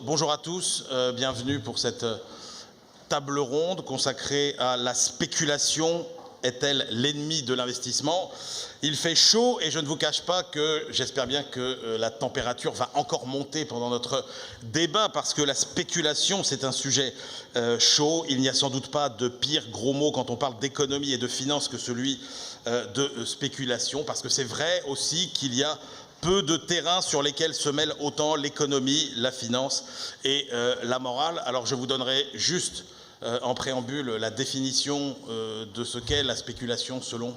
Bonjour à tous, bienvenue pour cette table ronde consacrée à la spéculation. Est-elle l'ennemi de l'investissement? Il fait chaud et je ne vous cache pas que j'espère bien que la température va encore monter pendant notre débat parce que la spéculation, c'est un sujet chaud. Il n'y a sans doute pas de pire gros mot quand on parle d'économie et de finance que celui de spéculation, parce que c'est vrai aussi qu'il y a peu de terrains sur lesquels se mêlent autant l'économie, la finance et la morale. Alors je vous donnerai juste en préambule la définition de ce qu'est la spéculation selon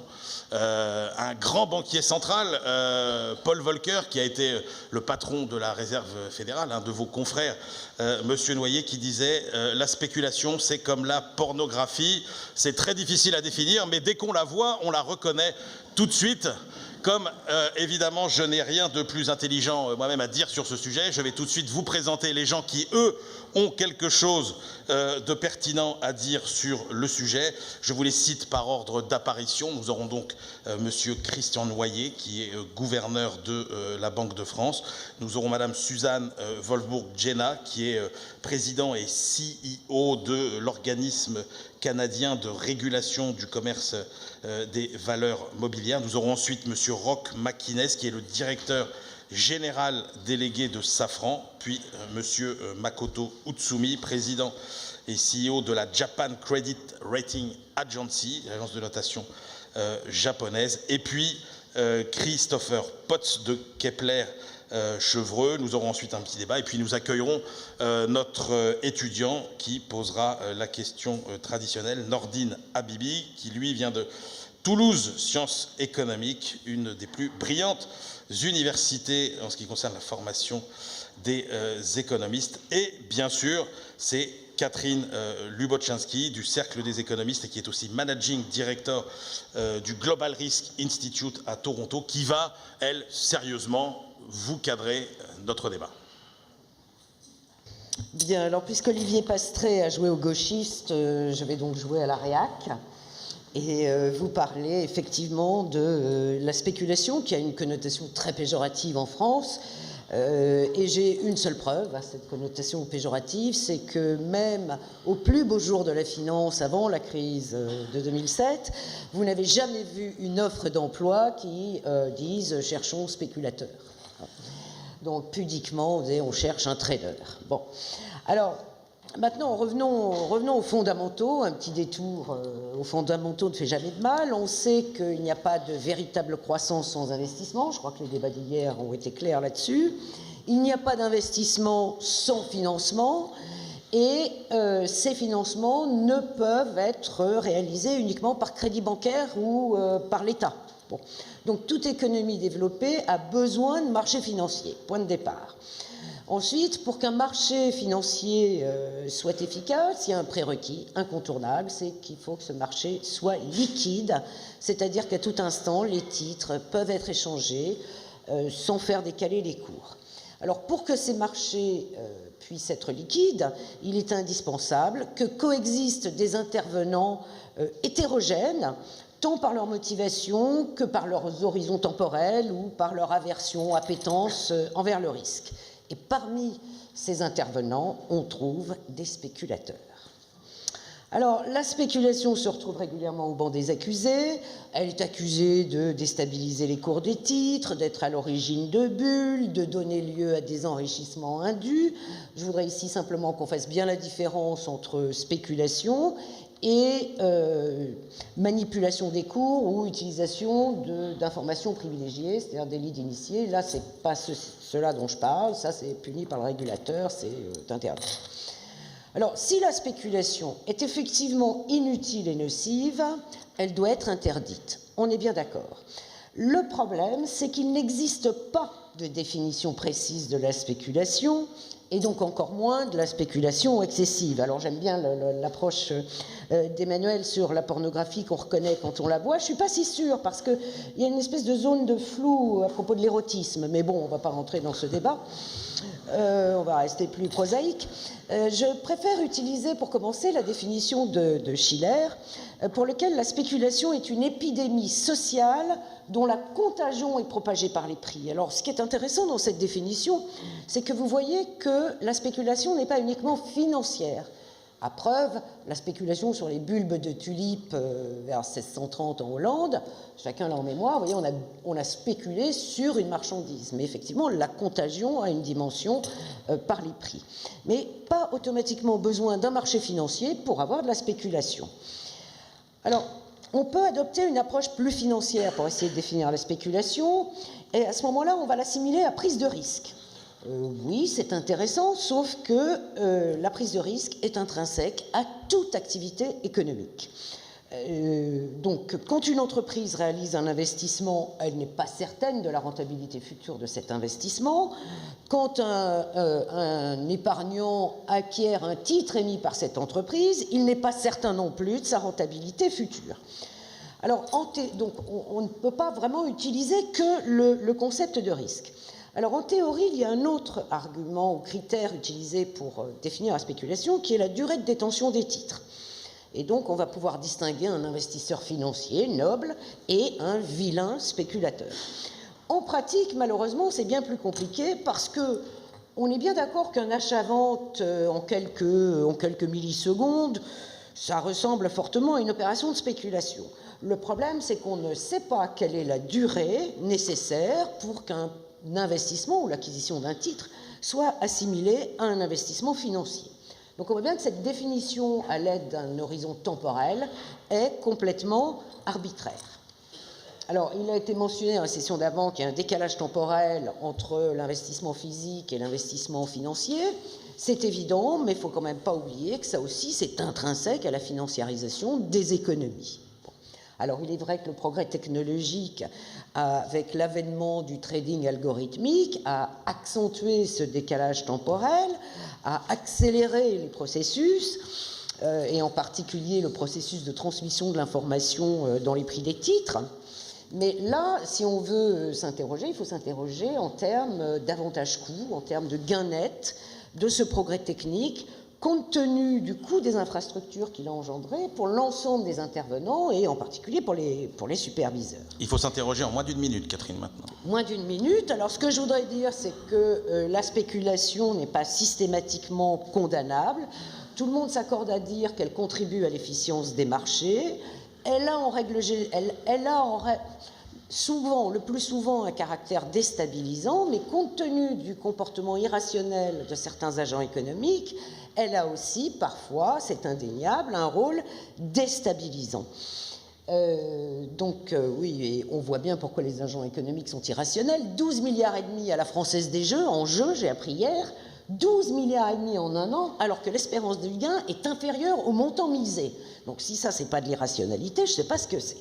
un grand banquier central, Paul Volcker, qui a été le patron de la Réserve fédérale, un de vos confrères, Monsieur Noyer, qui disait la spéculation, c'est comme la pornographie, c'est très difficile à définir, mais dès qu'on la voit, on la reconnaît tout de suite. Comme évidemment je n'ai rien de plus intelligent moi-même à dire sur ce sujet, je vais tout de suite vous présenter les gens qui, eux, ont quelque chose de pertinent à dire sur le sujet. Je vous les cite par ordre d'apparition. Nous aurons donc Monsieur Christian Noyer, qui est gouverneur de la Banque de France. Nous aurons Madame Suzanne Wolfburg-Jenah, qui est président et CEO de l'organisme canadien de régulation du commerce des valeurs mobilières. Nous aurons ensuite Monsieur Roch Mackinez, qui est le directeur général délégué de Safran, puis Monsieur Makoto Utsumi, président et CEO de la Japan Credit Rating Agency, l'agence de notation japonaise, et puis Christopher Potts de Kepler Chevreux. Nous aurons ensuite un petit débat et puis nous accueillerons notre étudiant qui posera la question traditionnelle, Nordine Habibi, qui lui vient de Toulouse Sciences économiques, une des plus brillantes universités en ce qui concerne la formation des économistes. Et bien sûr, c'est Catherine Lubotchinski du Cercle des économistes et qui est aussi Managing Director du Global Risk Institute à Toronto, qui va, elle, sérieusement, vous cadrer notre débat. Bien, alors puisque Olivier Pastré a joué au gauchiste, je vais donc jouer à la réac et vous parler effectivement de la spéculation qui a une connotation très péjorative en France. Et j'ai une seule preuve à cette connotation péjorative, c'est que même au plus beau jour de la finance, avant la crise de 2007, vous n'avez jamais vu une offre d'emploi qui dise « cherchons spéculateurs ». Donc pudiquement, on cherche un trader. Bon, alors maintenant revenons aux fondamentaux. Un petit détour aux fondamentaux ne fait jamais de mal. On sait qu'il n'y a pas de véritable croissance sans investissement. Je crois que les débats d'hier ont été clairs là-dessus. Il n'y a pas d'investissement sans financement. Et ces financements ne peuvent être réalisés uniquement par crédit bancaire ou par l'État. Bon. Donc toute économie développée a besoin de marché financier, point de départ. Ensuite, pour qu'un marché financier soit efficace, il y a un prérequis incontournable, c'est qu'il faut que ce marché soit liquide, c'est-à-dire qu'à tout instant, les titres peuvent être échangés sans faire décaler les cours. Alors pour que ces marchés puissent être liquides, il est indispensable que coexistent des intervenants hétérogènes, tant par leur motivation que par leurs horizons temporels ou par leur aversion, appétence envers le risque. Et parmi ces intervenants, on trouve des spéculateurs. Alors, la spéculation se retrouve régulièrement au banc des accusés. Elle est accusée de déstabiliser les cours des titres, d'être à l'origine de bulles, de donner lieu à des enrichissements indus. Je voudrais ici simplement qu'on fasse bien la différence entre spéculation et manipulation des cours ou utilisation d'informations privilégiées, c'est-à-dire des leads initiés. Là, ce n'est pas cela dont je parle, ça c'est puni par le régulateur, c'est interdit. Alors, si la spéculation est effectivement inutile et nocive, elle doit être interdite. On est bien d'accord. Le problème, c'est qu'il n'existe pas de définition précise de la spéculation, et donc encore moins de la spéculation excessive. Alors j'aime bien l'approche d'Emmanuel sur la pornographie qu'on reconnaît quand on la voit. Je ne suis pas si sûre, parce qu'il y a une espèce de zone de flou à propos de l'érotisme, mais bon, on ne va pas rentrer dans ce débat. On va rester plus prosaïque. Je préfère utiliser, pour commencer, la définition de Schiller, pour lequel la spéculation est une épidémie sociale dont la contagion est propagée par les prix. Alors, ce qui est intéressant dans cette définition, c'est que vous voyez que la spéculation n'est pas uniquement financière. À preuve, la spéculation sur les bulbes de tulipes vers 1630 en Hollande, chacun l'a en mémoire, vous voyez, on a spéculé sur une marchandise. Mais effectivement, la contagion a une dimension par les prix. Mais pas automatiquement besoin d'un marché financier pour avoir de la spéculation. Alors, on peut adopter une approche plus financière pour essayer de définir la spéculation, et à ce moment-là, on va l'assimiler à prise de risque. Oui, c'est intéressant, sauf que la prise de risque est intrinsèque à toute activité économique. Donc, quand une entreprise réalise un investissement, elle n'est pas certaine de la rentabilité future de cet investissement. Quand un épargnant acquiert un titre émis par cette entreprise, il n'est pas certain non plus de sa rentabilité future. Alors, donc, on ne peut pas vraiment utiliser que le concept de risque. Alors, en théorie, il y a un autre argument ou critère utilisé pour définir la spéculation, qui est la durée de détention des titres. Et donc, on va pouvoir distinguer un investisseur financier noble et un vilain spéculateur. En pratique, malheureusement, c'est bien plus compliqué parce que on est bien d'accord qu'un achat-vente en quelques millisecondes, ça ressemble fortement à une opération de spéculation. Le problème, c'est qu'on ne sait pas quelle est la durée nécessaire pour qu'un investissement ou l'acquisition d'un titre soit assimilé à un investissement financier. Donc on voit bien que cette définition à l'aide d'un horizon temporel est complètement arbitraire. Alors il a été mentionné dans la session d'avant qu'il y a un décalage temporel entre l'investissement physique et l'investissement financier. C'est évident, mais il ne faut quand même pas oublier que ça aussi c'est intrinsèque à la financiarisation des économies. Alors, il est vrai que le progrès technologique, avec l'avènement du trading algorithmique, a accentué ce décalage temporel, a accéléré les processus, et en particulier le processus de transmission de l'information dans les prix des titres. Mais là, si on veut s'interroger, il faut s'interroger en termes d'avantage-coût, en termes de gain net de ce progrès technique, compte tenu du coût des infrastructures qu'il a engendré pour l'ensemble des intervenants et en particulier pour les superviseurs. Il faut s'interroger en moins d'une minute, Catherine, maintenant. Moins d'une minute. Alors, ce que je voudrais dire, c'est que la spéculation n'est pas systématiquement condamnable. Tout le monde s'accorde à dire qu'elle contribue à l'efficience des marchés. Elle a le plus souvent un caractère déstabilisant, mais compte tenu du comportement irrationnel de certains agents économiques, elle a aussi parfois, c'est indéniable, un rôle déstabilisant. Oui, et on voit bien pourquoi les agents économiques sont irrationnels. 12,5 milliards à la Française des Jeux, en jeu, j'ai appris hier, 12,5 milliards en un an, alors que l'espérance de gain est inférieure au montant misé. Donc si ça, c'est pas de l'irrationalité, je ne sais pas ce que c'est.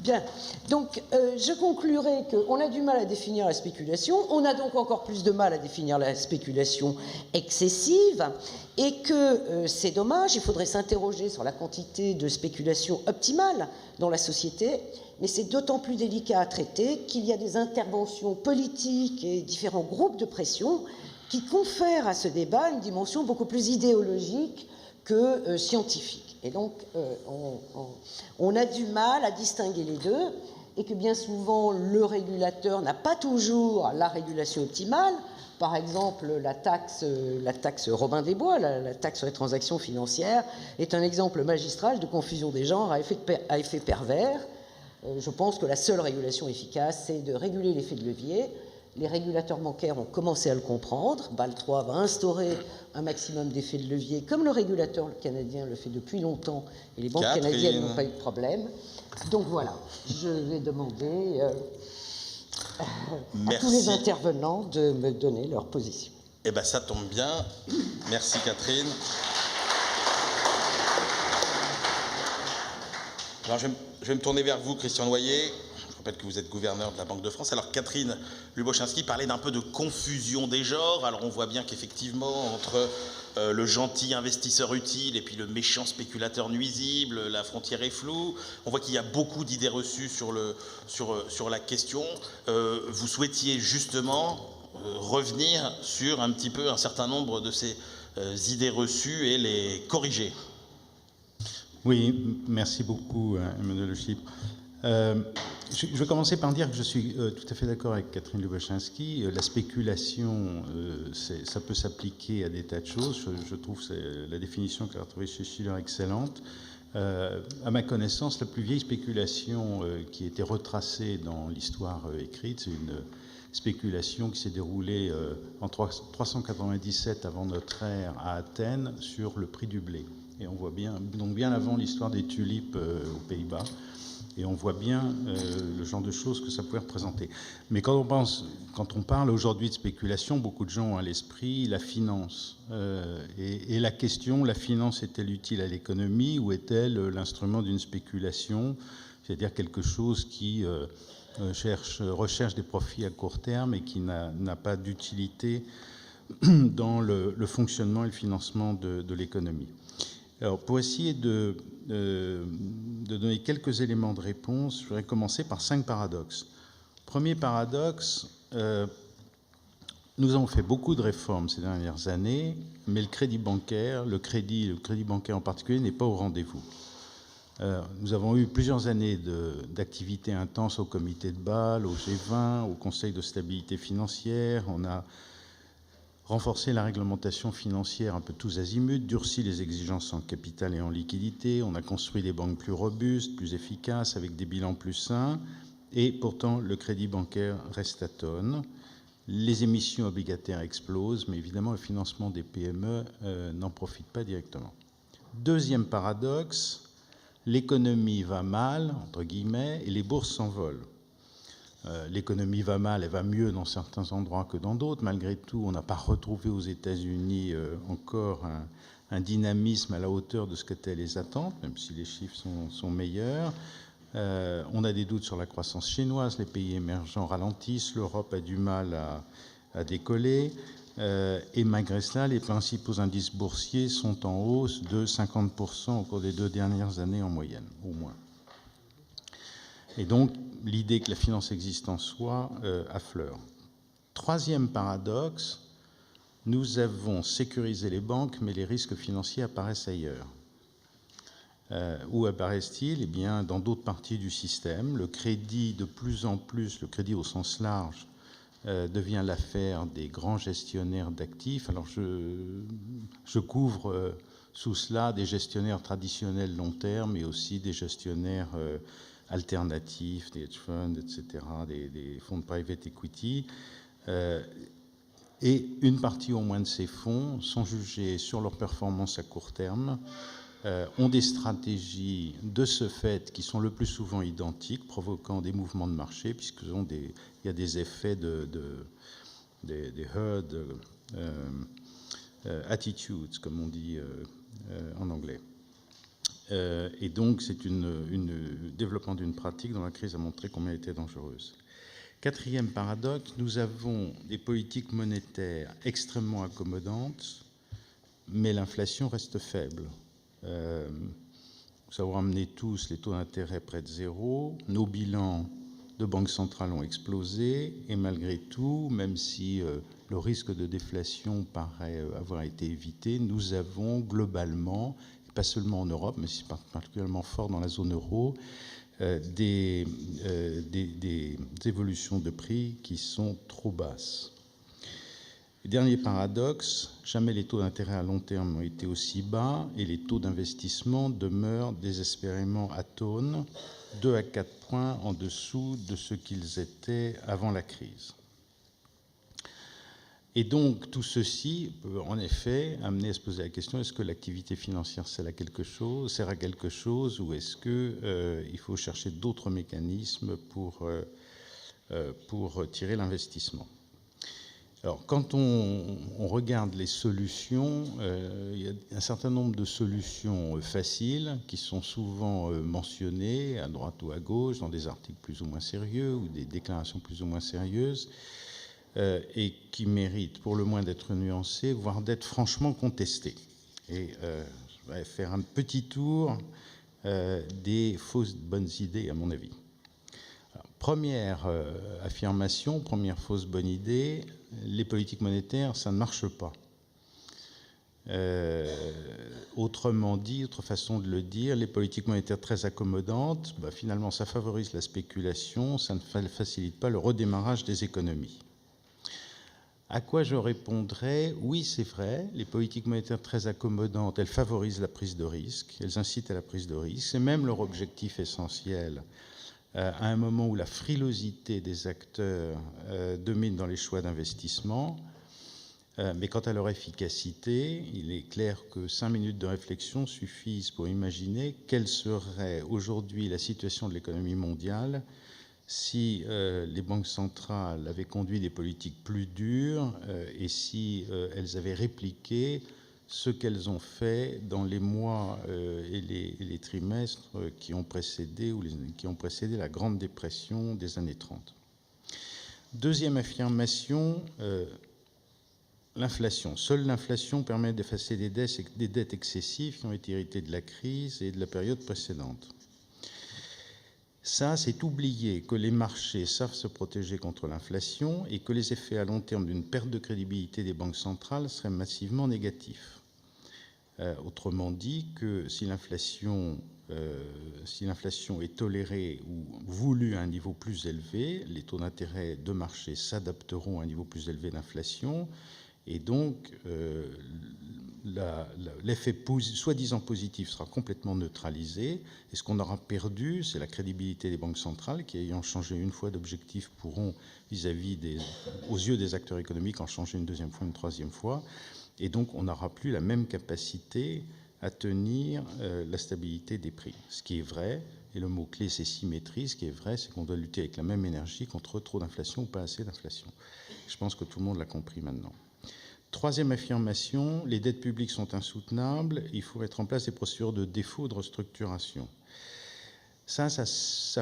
Bien, donc je conclurai qu'on a du mal à définir la spéculation, on a donc encore plus de mal à définir la spéculation excessive, et que c'est dommage, il faudrait s'interroger sur la quantité de spéculation optimale dans la société, mais c'est d'autant plus délicat à traiter qu'il y a des interventions politiques et différents groupes de pression qui confèrent à ce débat une dimension beaucoup plus idéologique que scientifique. Et donc, on a du mal à distinguer les deux, et que bien souvent, le régulateur n'a pas toujours la régulation optimale. Par exemple, la taxe Robin des Bois, la taxe sur les transactions financières, est un exemple magistral de confusion des genres à effet pervers. Je pense que la seule régulation efficace, c'est de réguler l'effet de levier. Les régulateurs bancaires ont commencé à le comprendre. Bâle III va instaurer un maximum d'effets de levier, comme le régulateur canadien le fait depuis longtemps, et les banques canadiennes n'ont pas eu de problème. Donc voilà, je vais demander à tous les intervenants de me donner leur position. Eh bien, ça tombe bien. Merci, Catherine. Alors, je vais me tourner vers vous, Christian Noyer. Je rappelle que vous êtes gouverneur de la Banque de France. Alors, Catherine Lubochinski parlait d'un peu de confusion des genres. Alors, on voit bien qu'effectivement, entre le gentil investisseur utile et puis le méchant spéculateur nuisible, la frontière est floue. On voit qu'il y a beaucoup d'idées reçues sur la question. Vous souhaitiez justement revenir sur un petit peu un certain nombre de ces idées reçues et les corriger. Oui, merci beaucoup, Emmanuel Le Chypre. Je vais commencer par dire que je suis tout à fait d'accord avec Catherine Lubachinski. La spéculation, ça peut s'appliquer à des tas de choses. Je trouve la définition qu'elle a retrouvée chez Schiller excellente. À ma connaissance, la plus vieille spéculation qui a été retracée dans l'histoire écrite, c'est une spéculation qui s'est déroulée en 397 avant notre ère à Athènes sur le prix du blé. Et on voit bien, donc bien avant l'histoire des tulipes aux Pays-Bas, et on voit bien le genre de choses que ça pouvait représenter. Mais quand on parle aujourd'hui de spéculation, beaucoup de gens ont à l'esprit la finance. Et la question, la finance est-elle utile à l'économie ou est-elle l'instrument d'une spéculation, c'est-à-dire quelque chose qui recherche des profits à court terme et qui n'a pas d'utilité dans le fonctionnement et le financement de l'économie. Alors, pour essayer de donner quelques éléments de réponse, je voudrais commencer par 5 paradoxes. Premier paradoxe, nous avons fait beaucoup de réformes ces dernières années, mais le crédit bancaire, le crédit bancaire en particulier, n'est pas au rendez-vous. Nous avons eu plusieurs années d'activité intense au comité de Bâle, au G20, au Conseil de stabilité financière. On a renforcer la réglementation financière un peu tous azimuts, durci les exigences en capital et en liquidité, on a construit des banques plus robustes, plus efficaces, avec des bilans plus sains, et pourtant le crédit bancaire reste atone. Les émissions obligataires explosent, mais évidemment le financement des PME n'en profite pas directement. Deuxième paradoxe, l'économie va mal, entre guillemets, et les bourses s'envolent. L'économie va mal, elle va mieux dans certains endroits que dans d'autres. Malgré tout, on n'a pas retrouvé aux États-Unis encore un dynamisme à la hauteur de ce qu'étaient les attentes, même si les chiffres sont meilleurs. On a des doutes sur la croissance chinoise, les pays émergents ralentissent, l'Europe a du mal à décoller. Et malgré cela, les principaux indices boursiers sont en hausse de 50% au cours des 2 dernières années en moyenne, au moins. Et donc, l'idée que la finance existe en soi affleure. Troisième paradoxe, nous avons sécurisé les banques, mais les risques financiers apparaissent ailleurs. Où apparaissent-ils ? Eh bien, dans d'autres parties du système. Le crédit, de plus en plus, le crédit au sens large, devient l'affaire des grands gestionnaires d'actifs. Alors, je couvre sous cela des gestionnaires traditionnels long terme, mais aussi des gestionnaires alternatifs, des hedge funds, etc., des fonds de private equity. Et une partie au moins de ces fonds sont jugés sur leur performance à court terme, ont des stratégies de ce fait qui sont le plus souvent identiques, provoquant des mouvements de marché, puisqu'il y a des effets des herd attitudes, comme on dit en anglais. Et donc, c'est un développement d'une pratique dont la crise a montré combien elle était dangereuse. Quatrième paradoxe, nous avons des politiques monétaires extrêmement accommodantes, mais l'inflation reste faible. Nous avons ramené tous les taux d'intérêt près de zéro, nos bilans de banques centrales ont explosé, et malgré tout, même si le risque de déflation paraît avoir été évité, nous avons globalement, pas seulement en Europe, mais c'est particulièrement fort dans la zone euro, des évolutions de prix qui sont trop basses. Dernier paradoxe, jamais les taux d'intérêt à long terme ont été aussi bas et les taux d'investissement demeurent désespérément atones, 2 à 4 points en dessous de ce qu'ils étaient avant la crise. Et donc, tout ceci peut en effet amener à se poser la question, est-ce que l'activité financière sert à quelque chose ou est-ce qu'il faut chercher d'autres mécanismes pour tirer l'investissement ? Alors, quand on regarde les solutions, il y a un certain nombre de solutions faciles qui sont souvent mentionnées à droite ou à gauche dans des articles plus ou moins sérieux ou des déclarations plus ou moins sérieuses, et qui méritent pour le moins d'être nuancées, voire d'être franchement contestées. Et je vais faire un petit tour des fausses bonnes idées, à mon avis. Alors, première affirmation, première fausse bonne idée, les politiques monétaires, ça ne marche pas. Autrement dit, autre façon de le dire, les politiques monétaires très accommodantes, finalement, ça favorise la spéculation, ça ne facilite pas le redémarrage des économies. À quoi je répondrais, oui, c'est vrai, les politiques monétaires très accommodantes, elles favorisent la prise de risque, elles incitent à la prise de risque, c'est même leur objectif essentiel, à un moment où la frilosité des acteurs domine dans les choix d'investissement. Mais quant à leur efficacité, il est clair que 5 minutes de réflexion suffisent pour imaginer quelle serait aujourd'hui la situation de l'économie mondiale si les banques centrales avaient conduit des politiques plus dures et si elles avaient répliqué ce qu'elles ont fait dans les mois et les trimestres qui ont précédé la Grande Dépression des années 30. Deuxième affirmation, l'inflation. Seule l'inflation permet d'effacer des dettes excessives qui ont été héritées de la crise et de la période précédente. Ça, c'est oublier que les marchés savent se protéger contre l'inflation et que les effets à long terme d'une perte de crédibilité des banques centrales seraient massivement négatifs. Autrement dit, que si l'inflation est tolérée ou voulue à un niveau plus élevé, les taux d'intérêt de marché s'adapteront à un niveau plus élevé d'inflation et donc l'effet soi-disant positif sera complètement neutralisé, et ce qu'on aura perdu, c'est la crédibilité des banques centrales qui, ayant changé une fois d'objectif, pourront, aux yeux des acteurs économiques, en changer une deuxième fois, une troisième fois, et donc on n'aura plus la même capacité à tenir la stabilité des prix. Ce qui est vrai, et le mot-clé c'est symétrie, ce qui est vrai, c'est qu'on doit lutter avec la même énergie contre trop d'inflation ou pas assez d'inflation. Je pense que tout le monde l'a compris maintenant. Troisième affirmation, les dettes publiques sont insoutenables, il faut mettre en place des procédures de défaut, de restructuration. Ça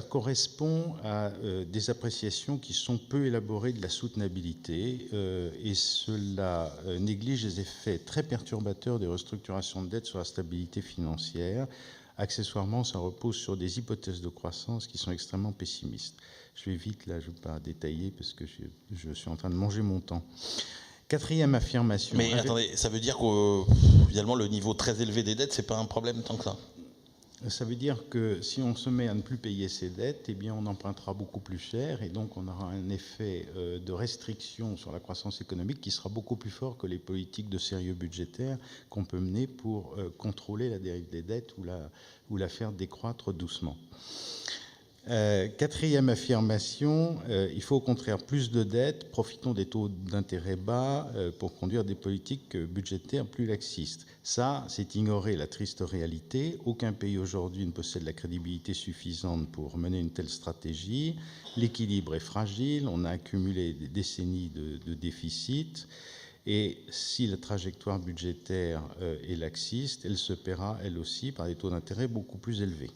correspond à des appréciations qui sont peu élaborées de la soutenabilité et cela néglige les effets très perturbateurs des restructurations de dettes sur la stabilité financière. Accessoirement, ça repose sur des hypothèses de croissance qui sont extrêmement pessimistes. Je vais vite, là, je ne vais pas détailler parce que je suis en train de manger mon temps. Quatrième affirmation. Mais attendez, ça veut dire que finalement le niveau très élevé des dettes, c'est pas un problème tant que ça? Ça veut dire que si on se met à ne plus payer ses dettes, eh bien on empruntera beaucoup plus cher et donc on aura un effet de restriction sur la croissance économique qui sera beaucoup plus fort que les politiques de sérieux budgétaire qu'on peut mener pour contrôler la dérive des dettes ou la faire décroître doucement. Quatrième affirmation, il faut au contraire plus de dettes, profitons des taux d'intérêt bas pour conduire des politiques budgétaires plus laxistes. Ça, c'est ignorer la triste réalité. Aucun pays aujourd'hui ne possède la crédibilité suffisante pour mener une telle stratégie. L'équilibre est fragile, on a accumulé des décennies de déficit. Et si la trajectoire budgétaire est laxiste, elle se paiera, elle aussi, par des taux d'intérêt beaucoup plus élevés.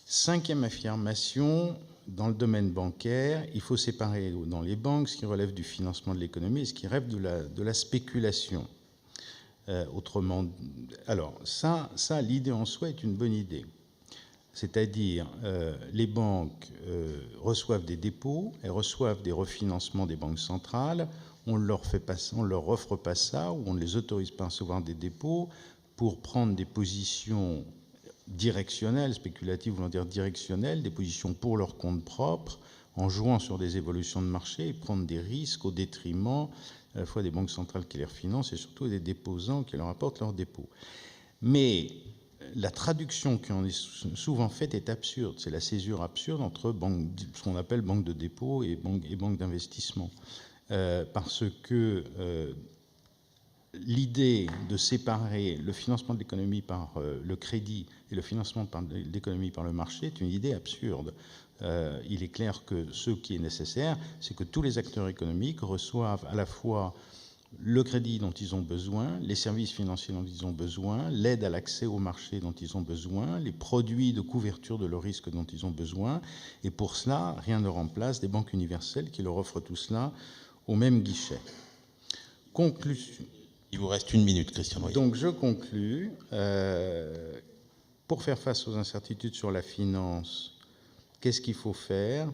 Cinquième affirmation, dans le domaine bancaire, il faut séparer dans les banques ce qui relève du financement de l'économie et ce qui relève de la spéculation. Alors ça, l'idée en soi est une bonne idée. C'est-à-dire, les banques reçoivent des dépôts, elles reçoivent des refinancements des banques centrales, on leur offre pas ça, ou on ne les autorise pas à recevoir des dépôts pour prendre des positions directionnelles, spéculatives voulant dire directionnelles, des positions pour leur compte propre, en jouant sur des évolutions de marché et prendre des risques au détriment à la fois des banques centrales qui les refinancent et surtout des déposants qui leur apportent leurs dépôts. Mais la traduction qui en est souvent faite est absurde. C'est la césure absurde entre ce qu'on appelle banque de dépôt et banque d'investissement. Parce que l'idée de séparer le financement de l'économie par le crédit et le financement de l'économie par le marché est une idée absurde. Il est clair que ce qui est nécessaire, c'est que tous les acteurs économiques reçoivent à la fois le crédit dont ils ont besoin, les services financiers dont ils ont besoin, l'aide à l'accès au marché dont ils ont besoin, les produits de couverture de leurs risques dont ils ont besoin. Et pour cela, rien ne remplace des banques universelles qui leur offrent tout cela au même guichet. Conclusion. Il vous reste 1 minute, Christian Noyer. Donc je conclus. Pour faire face aux incertitudes sur la finance, qu'est-ce qu'il faut faire?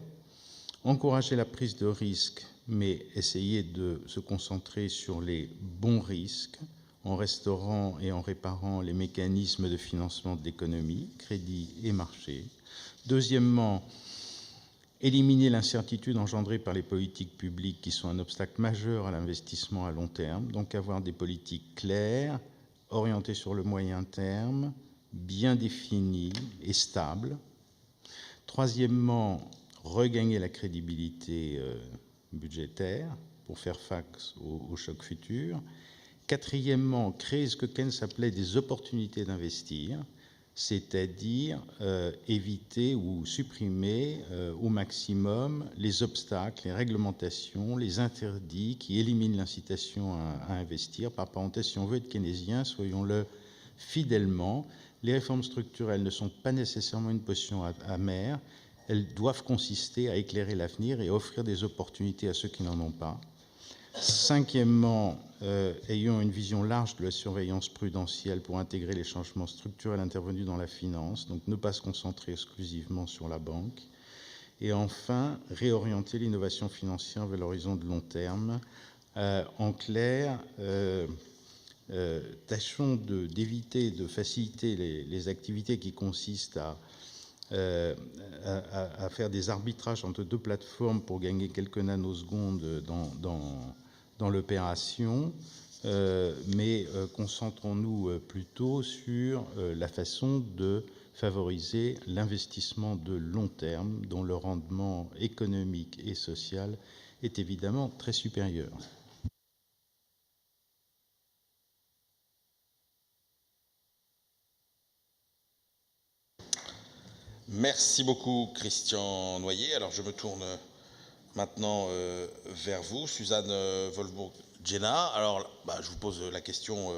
Encourager la prise de risques, mais essayer de se concentrer sur les bons risques, en restaurant et en réparant les mécanismes de financement de l'économie, crédit et marché. Deuxièmement, éliminer l'incertitude engendrée par les politiques publiques qui sont un obstacle majeur à l'investissement à long terme, donc avoir des politiques claires, orientées sur le moyen terme, bien définies et stables. Troisièmement, regagner la crédibilité budgétaire pour faire face aux chocs futurs. Quatrièmement, créer ce que Keynes appelait des opportunités d'investir, c'est-à-dire éviter ou supprimer au maximum les obstacles, les réglementations, les interdits qui éliminent l'incitation à investir. Par parenthèse, si on veut être keynésien, soyons-le fidèlement, les réformes structurelles ne sont pas nécessairement une potion amère, elles doivent consister à éclairer l'avenir et offrir des opportunités à ceux qui n'en ont pas. Cinquièmement, ayons une vision large de la surveillance prudentielle pour intégrer les changements structurels intervenus dans la finance, donc ne pas se concentrer exclusivement sur la banque. Et enfin, réorienter l'innovation financière vers l'horizon de long terme. En clair, tâchons d'éviter, de faciliter les activités qui consistent à faire des arbitrages entre deux plateformes pour gagner quelques nanosecondes dans l'opération, mais concentrons-nous plutôt sur la façon de favoriser l'investissement de long terme dont le rendement économique et social est évidemment très supérieur. Merci beaucoup, Christian Noyer. Alors, je me tourne maintenant vers vous, Suzanne Wolfbourg-Jenah. Alors, je vous pose la question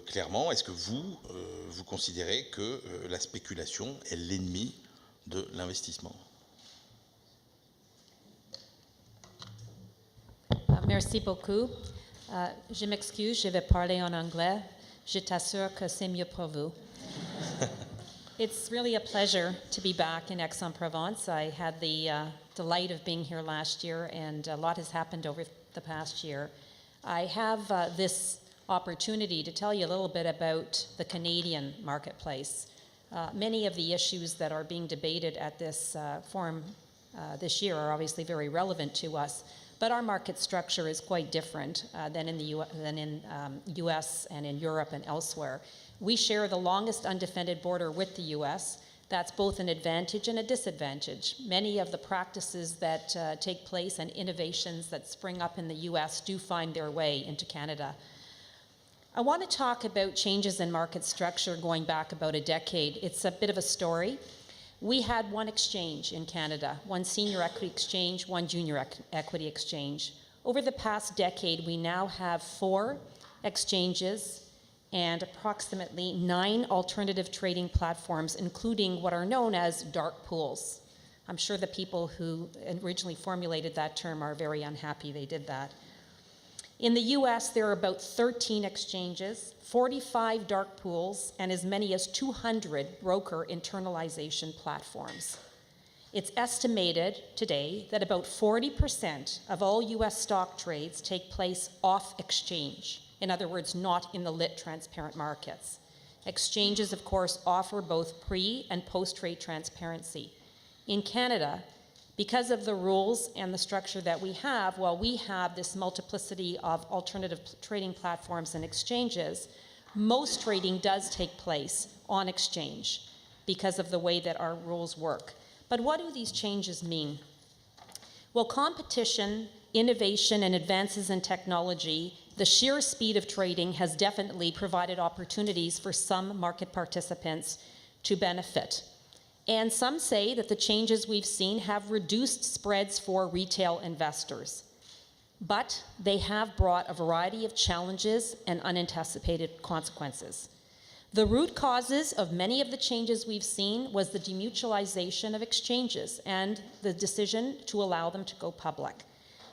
clairement. Est-ce que vous considérez que la spéculation est l'ennemi de l'investissement? Merci beaucoup. Je m'excuse, je vais parler en anglais. Je t'assure que c'est mieux pour vous. It's really a pleasure to be back in Aix-en-Provence. I had the delight of being here last year, and a lot has happened over the past year. I have this opportunity to tell you a little bit about the Canadian marketplace. Many of the issues that are being debated at this forum this year are obviously very relevant to us, but our market structure is quite different than in the US and in Europe and elsewhere. We share the longest undefended border with the US. That's both an advantage and a disadvantage. Many of the practices that take place and innovations that spring up in the US do find their way into Canada. I want to talk about changes in market structure going back about a decade. It's a bit of a story. We had one exchange in Canada, one senior equity exchange, one junior equity exchange. Over the past decade, we now have 4 exchanges and approximately 9 alternative trading platforms, including what are known as dark pools. I'm sure the people who originally formulated that term are very unhappy they did that. In the US, there are about 13 exchanges, 45 dark pools, and as many as 200 broker internalization platforms. It's estimated today that about 40% of all US stock trades take place off exchange. In other words, not in the lit transparent markets. Exchanges, of course, offer both pre- and post-trade transparency. In Canada, because of the rules and the structure that we have, while we have this multiplicity of alternative trading platforms and exchanges, most trading does take place on exchange because of the way that our rules work. But what do these changes mean? Well, competition, innovation, and advances in technology, the sheer speed of trading has definitely provided opportunities for some market participants to benefit. And some say that the changes we've seen have reduced spreads for retail investors. But they have brought a variety of challenges and unanticipated consequences. The root causes of many of the changes we've seen was the demutualization of exchanges and the decision to allow them to go public.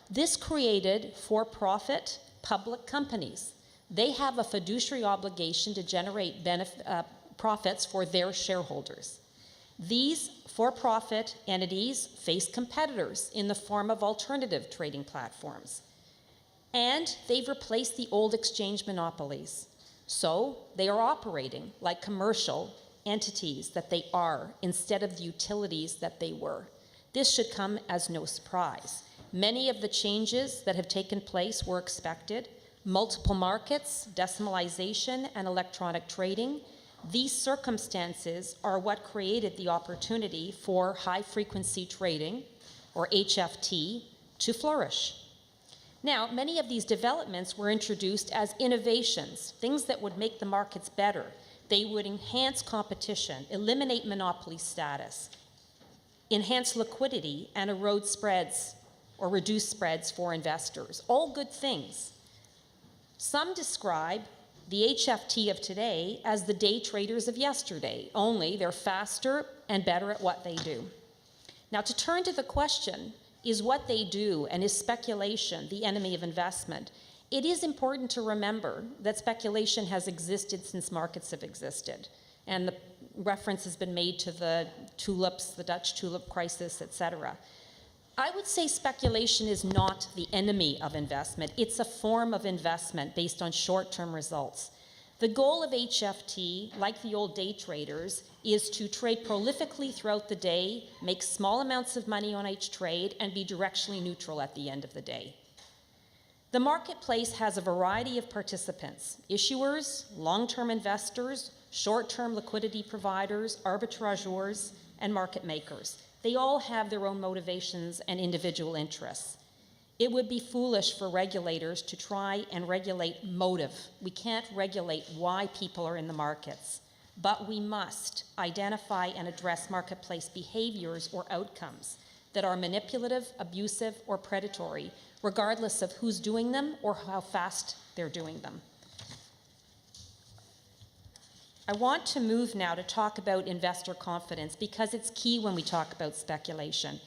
This created for-profit public companies. They have a fiduciary obligation to generate profits for their shareholders. These for-profit entities face competitors in the form of alternative trading platforms. And they've replaced the old exchange monopolies. So they are operating like commercial entities that they are instead of the utilities that they were. This should come as no surprise. Many of the changes that have taken place were expected. Multiple markets, decimalization, and electronic trading. These circumstances are what created the opportunity for high-frequency trading, or HFT, to flourish. Now, many of these developments were introduced as innovations, things that would make the markets better. They would enhance competition, eliminate monopoly status, enhance liquidity, and erode spreads or reduce spreads for investors. All good things. Some describe the HFT of today as the day traders of yesterday, only they're faster and better at what they do. Now, to turn to the question, is what they do and is speculation the enemy of investment? It is important to remember that speculation has existed since markets have existed. And the reference has been made to the tulips, the Dutch tulip crisis, etc. I would say speculation is not the enemy of investment. It's a form of investment based on short-term results. The goal of HFT, like the old day traders, is to trade prolifically throughout the day, make small amounts of money on each trade, and be directionally neutral at the end of the day. The marketplace has a variety of participants: issuers, long-term investors, short-term liquidity providers, arbitrageurs, and market makers. They all have their own motivations and individual interests. It would be foolish for regulators to try and regulate motive. We can't regulate why people are in the markets, but we must identify and address marketplace behaviors or outcomes that are manipulative, abusive, or predatory, regardless of who's doing them or how fast they're doing them. I want to move now to talk about investor confidence because it's key when we talk about speculation.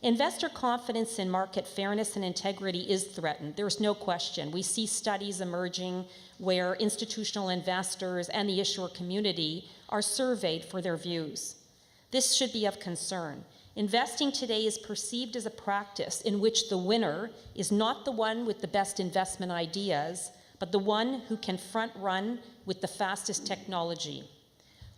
Investor confidence in market fairness and integrity is threatened. There's no question. We see studies emerging where institutional investors and the issuer community are surveyed for their views. This should be of concern. Investing today is perceived as a practice in which the winner is not the one with the best investment ideas, but the one who can front run with the fastest technology.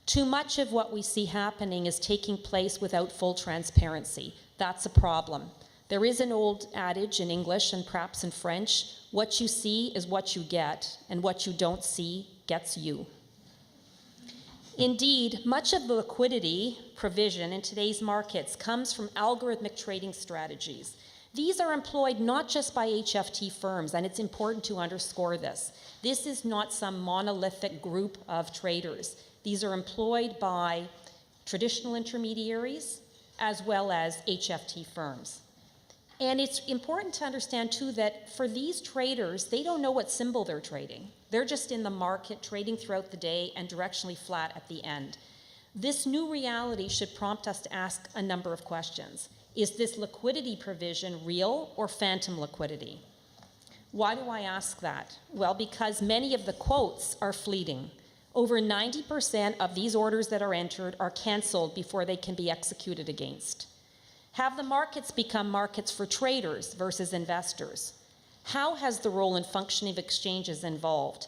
Too much of what we see happening is taking place without full transparency. That's a problem. There is an old adage in English and perhaps in French: what you see is what you get, and what you don't see gets you. Indeed, much of the liquidity provision in today's markets comes from algorithmic trading strategies. These are employed not just by HFT firms, and it's important to underscore this. This is not some monolithic group of traders. These are employed by traditional intermediaries as well as HFT firms. And it's important to understand, too, that for these traders, they don't know what symbol they're trading. They're just in the market, trading throughout the day and directionally flat at the end. This new reality should prompt us to ask a number of questions. Is this liquidity provision real or phantom liquidity? Why do I ask that? Well, because many of the quotes are fleeting. Over 90% of these orders that are entered are canceled before they can be executed against. Have the markets become markets for traders versus investors? How has the role and functioning of exchanges evolved?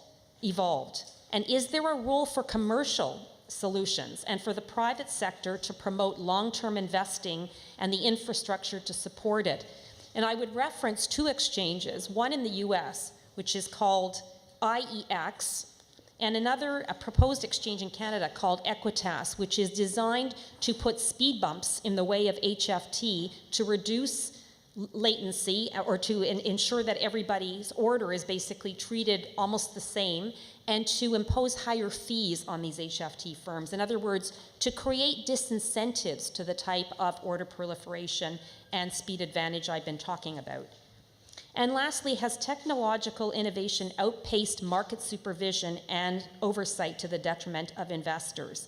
And is there a role for commercial solutions and for the private sector to promote long-term investing and the infrastructure to support it? And I would reference two exchanges, one in the US, which is called IEX, and another, a proposed exchange in Canada called Equitas, which is designed to put speed bumps in the way of HFT to reduce latency or to ensure that everybody's order is basically treated almost the same, and to impose higher fees on these HFT firms. In other words, to create disincentives to the type of order proliferation and speed advantage I've been talking about. And lastly, has technological innovation outpaced market supervision and oversight to the detriment of investors?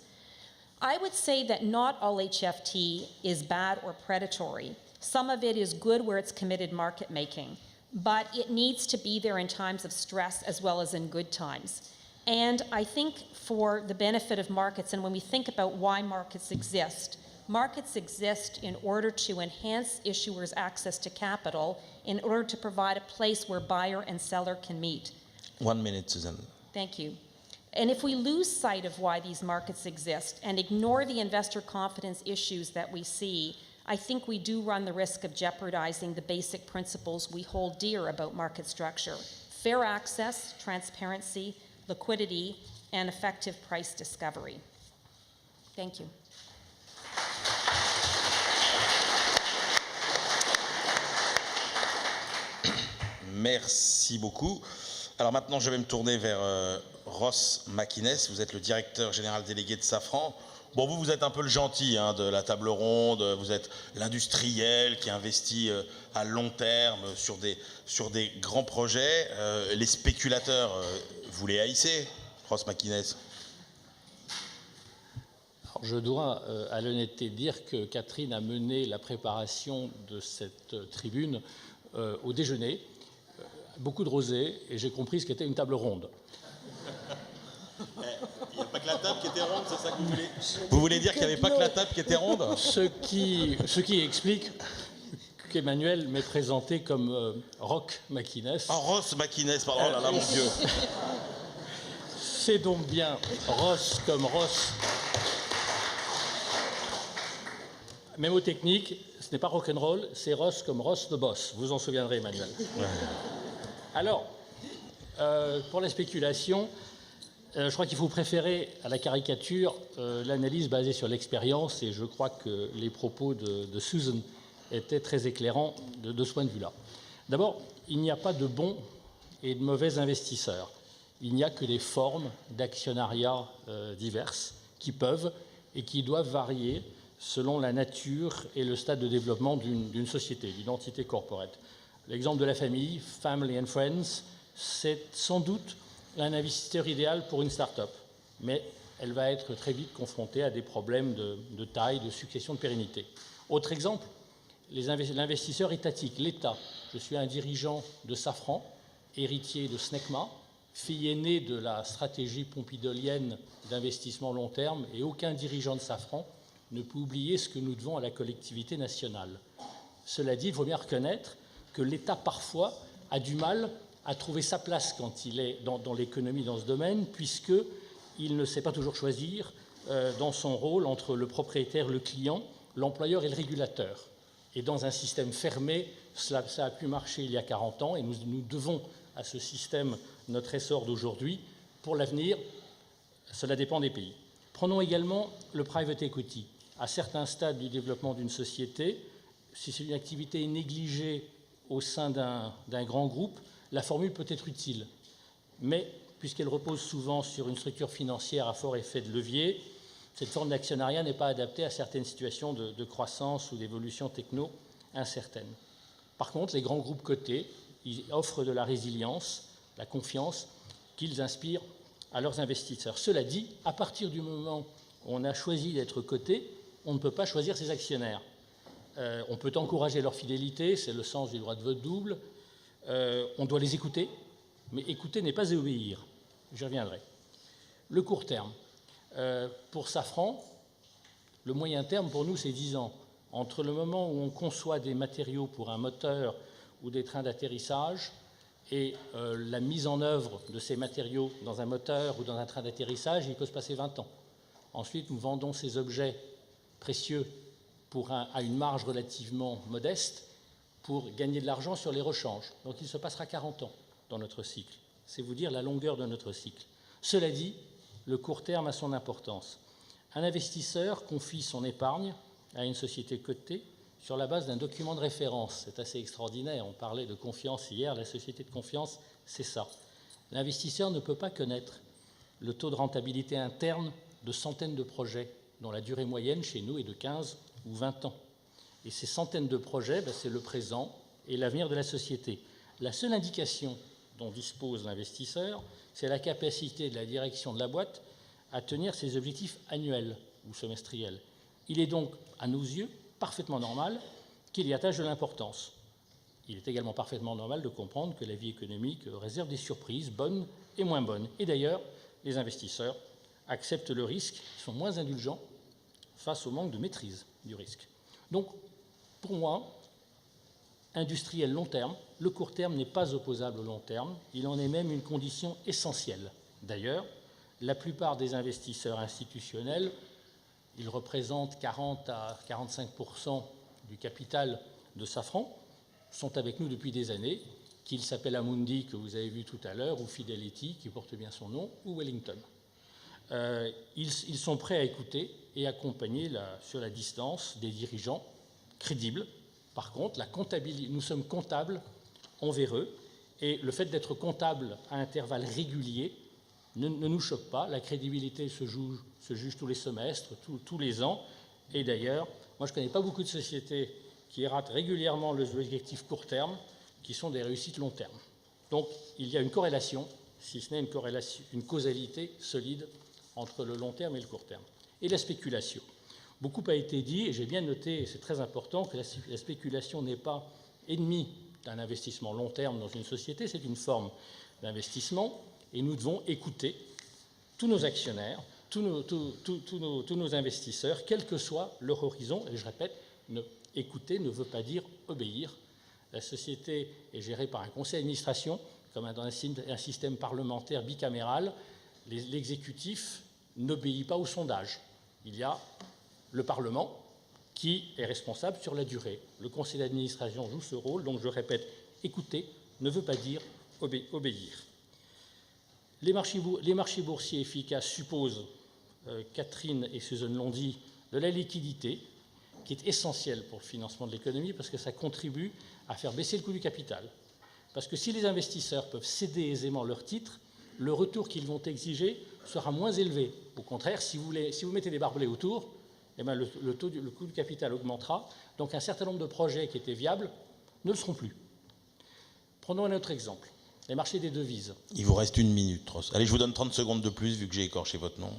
I would say that not all HFT is bad or predatory. Some of it is good where it's committed market making, but it needs to be there in times of stress as well as in good times. And I think for the benefit of markets, and when we think about why markets exist, Markets exist in order to enhance issuers' access to capital, in order to provide a place where buyer and seller can meet. 1 minute, Suzanne. Thank you. And if we lose sight of why these markets exist and ignore the investor confidence issues that we see, I think we do run the risk of jeopardizing the basic principles we hold dear about market structure: fair access, transparency, liquidity, and effective price discovery. Thank you. Merci beaucoup. Alors maintenant, je vais me tourner vers Ross McInnes. Vous êtes le directeur général délégué de Safran. Bon, vous êtes un peu le gentil de la table ronde. Vous êtes l'industriel qui investit à long terme sur des grands projets. Les spéculateurs, vous les haïssez, Ross McInnes? Alors, je dois, à l'honnêteté, dire que Catherine a mené la préparation de cette tribune au déjeuner. Beaucoup de rosé, et j'ai compris ce qu'était une table ronde. Il n'y a pas que la table qui était ronde, c'est ça que vous voulez? Vous voulez dire qu'il n'y avait pas que la table qui était ronde? Ce qui explique qu'Emmanuel m'est présenté comme Rock McInnes. Ah, Ross McInnes, pardon, oh là là, mon Dieu. C'est donc bien Ross comme Ross. Mémotechnique, ce n'est pas rock'n'roll, c'est Ross comme Ross the Boss. Vous en souviendrez, Emmanuel. Ouais. Alors, pour la spéculation, je crois qu'il faut préférer à la caricature l'analyse basée sur l'expérience, et je crois que les propos de Susan étaient très éclairants de ce point de vue-là. D'abord, il n'y a pas de bons et de mauvais investisseurs. Il n'y a que des formes d'actionnariat diverses qui peuvent et qui doivent varier selon la nature et le stade de développement d'une société, d'une entité corporate. L'exemple de la famille, Family and Friends, c'est sans doute un investisseur idéal pour une start-up, mais elle va être très vite confrontée à des problèmes de taille, de succession, de pérennité. Autre exemple, l'investisseur étatique, l'État. Je suis un dirigeant de Safran, héritier de Snecma, fille aînée de la stratégie pompidolienne d'investissement long terme, et aucun dirigeant de Safran ne peut oublier ce que nous devons à la collectivité nationale. Cela dit, il faut bien reconnaître que l'État, parfois, a du mal à trouver sa place quand il est dans l'économie dans ce domaine, puisqu'il ne sait pas toujours choisir dans son rôle entre le propriétaire, le client, l'employeur et le régulateur. Et dans un système fermé, ça a pu marcher il y a 40 ans, et nous devons à ce système notre essor d'aujourd'hui. Pour l'avenir, cela dépend des pays. Prenons également le private equity. À certains stades du développement d'une société, si une activité est négligée au sein d'un grand groupe, la formule peut être utile. Mais, puisqu'elle repose souvent sur une structure financière à fort effet de levier, cette forme d'actionnariat n'est pas adaptée à certaines situations de croissance ou d'évolution techno incertaine. Par contre, les grands groupes cotés, ils offrent de la résilience, la confiance qu'ils inspirent à leurs investisseurs. Cela dit, à partir du moment où on a choisi d'être coté, on ne peut pas choisir ses actionnaires. On peut encourager leur fidélité, c'est le sens du droit de vote double. On doit les écouter, mais écouter n'est pas obéir. J'y reviendrai. Le court terme. Pour Safran, le moyen terme, pour nous, c'est 10 ans. Entre le moment où on conçoit des matériaux pour un moteur ou des trains d'atterrissage et la mise en œuvre de ces matériaux dans un moteur ou dans un train d'atterrissage, il peut se passer 20 ans. Ensuite, nous vendons ces objets précieux à une marge relativement modeste pour gagner de l'argent sur les rechanges. Donc il se passera 40 ans dans notre cycle. C'est vous dire la longueur de notre cycle. Cela dit, le court terme a son importance. Un investisseur confie son épargne à une société cotée sur la base d'un document de référence. C'est assez extraordinaire. On parlait de confiance hier. La société de confiance, c'est ça. L'investisseur ne peut pas connaître le taux de rentabilité interne de centaines de projets dont la durée moyenne chez nous est de 15 ou 20 ans. Et ces centaines de projets, c'est le présent et l'avenir de la société. La seule indication dont dispose l'investisseur, c'est la capacité de la direction de la boîte à tenir ses objectifs annuels ou semestriels. Il est donc, à nos yeux, parfaitement normal qu'il y attache de l'importance. Il est également parfaitement normal de comprendre que la vie économique réserve des surprises, bonnes et moins bonnes. Et d'ailleurs, les investisseurs acceptent le risque, sont moins indulgents face au manque de maîtrise du risque. Donc, pour moi, industriel long terme, le court terme n'est pas opposable au long terme, il en est même une condition essentielle. D'ailleurs, la plupart des investisseurs institutionnels, ils représentent 40 à 45% du capital de Safran, sont avec nous depuis des années, qu'ils s'appellent Amundi, que vous avez vu tout à l'heure, ou Fidelity, qui porte bien son nom, ou Wellington. Ils sont prêts à écouter et accompagner sur la distance des dirigeants crédibles. Par contre, nous sommes comptables envers eux, et le fait d'être comptable à intervalles réguliers ne nous choque pas. La crédibilité se juge tous les semestres, tous les ans. Et d'ailleurs, moi je ne connais pas beaucoup de sociétés qui ratent régulièrement l'objectif court terme, qui sont des réussites long terme. Donc il y a une corrélation, si ce n'est une causalité solide entre le long terme et le court terme. Et la spéculation. Beaucoup a été dit, et j'ai bien noté, et c'est très important, que la spéculation n'est pas ennemie d'un investissement long terme dans une société, c'est une forme d'investissement, et nous devons écouter tous nos actionnaires, tous nos investisseurs, quel que soit leur horizon, et je répète, écouter ne veut pas dire obéir. La société est gérée par un conseil d'administration, comme dans un système parlementaire bicaméral. L'exécutif n'obéit pas au sondage. Il y a le Parlement qui est responsable sur la durée. Le conseil d'administration joue ce rôle, donc je répète, écouter ne veut pas dire obéir. Les marchés boursiers efficaces supposent, Catherine et Susan l'ont dit, de la liquidité, qui est essentielle pour le financement de l'économie, parce que ça contribue à faire baisser le coût du capital. Parce que si les investisseurs peuvent céder aisément leurs titres, le retour qu'ils vont exiger sera moins élevé. Au contraire, si vous mettez des barbelés autour, eh bien, le coût du capital augmentera, donc un certain nombre de projets qui étaient viables ne le seront plus. Prenons un autre exemple, les marchés des devises. Il vous reste 1 minute, Ross. Allez, je vous donne 30 secondes de plus, vu que j'ai écorché votre nom.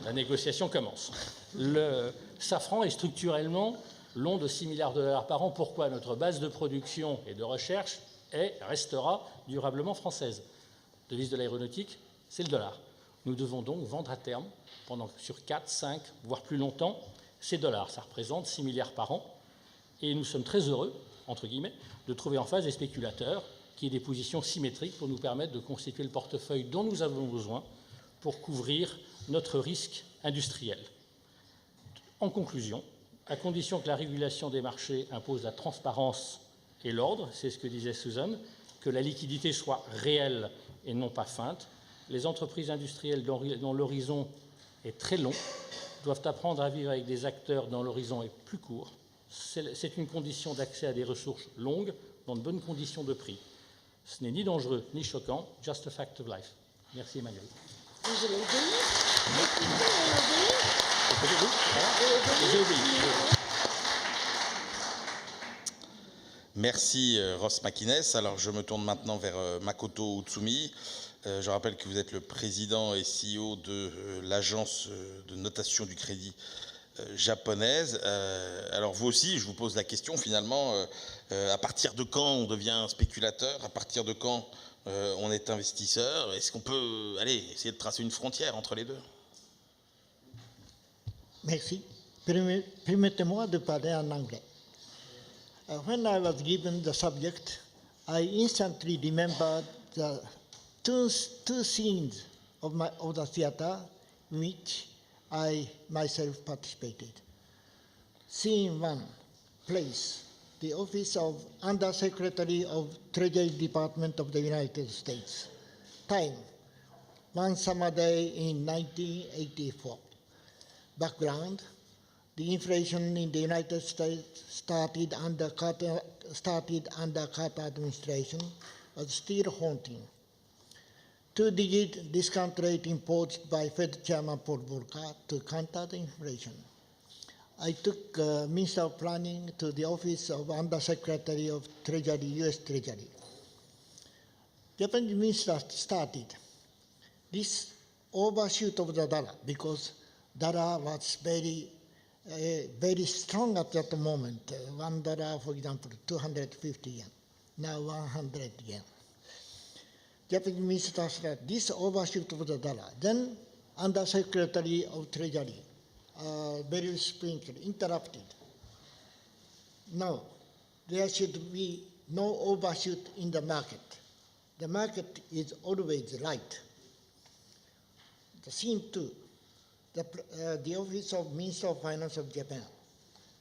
La négociation commence. Le Safran est structurellement long de 6 milliards de dollars par an. Pourquoi? Notre base de production et de recherche restera durablement française. Devise de l'aéronautique, c'est le dollar. Nous devons donc vendre à terme, sur 4, 5, voire plus longtemps, ces dollars. Ça représente 6 milliards par an. Et nous sommes très heureux, entre guillemets, de trouver en face des spéculateurs qui aient des positions symétriques pour nous permettre de constituer le portefeuille dont nous avons besoin pour couvrir notre risque industriel. En conclusion, à condition que la régulation des marchés impose la transparence et l'ordre, c'est ce que disait Susan, que la liquidité soit réelle et non pas feinte, les entreprises industrielles dont l'horizon est très long doivent apprendre à vivre avec des acteurs dont l'horizon est plus court. C'est une condition d'accès à des ressources longues dans de bonnes conditions de prix. Ce n'est ni dangereux ni choquant, just a fact of life. Merci Emmanuel. Merci Ross McInnes. Alors je me tourne maintenant vers Makoto Utsumi. Je rappelle que vous êtes le président et CEO de l'agence de notation du crédit japonaise. Alors vous aussi, je vous pose la question finalement, à partir de quand on devient spéculateur? À partir de quand on est investisseur? Est-ce qu'on peut essayer de tracer une frontière entre les deux? Merci. Permettez-moi de parler en anglais. When I was given the subject, I instantly remembered the two scenes of the theater in which I myself participated. Scene 1, place, the office of Undersecretary of Treasury Department of the United States. Time, one summer day in 1984. Background, the inflation in the United States started under Carter administration was still haunting. 2-digit discount rate imposed by Fed Chairman Paul Volcker to counter the inflation. I took Minister of Planning to the office of Undersecretary of Treasury, U.S. Treasury. Japanese minister started this overshoot of the dollar because dollar was very strong at that moment. $1, for example, 250 yen. Now 100 yen. Japanese minister said this overshoot of the dollar. Then Undersecretary of Treasury very sprinkle interrupted. No, there should be no overshoot in the market. The market is always right. The scene 2, the Office of Minister of Finance of Japan,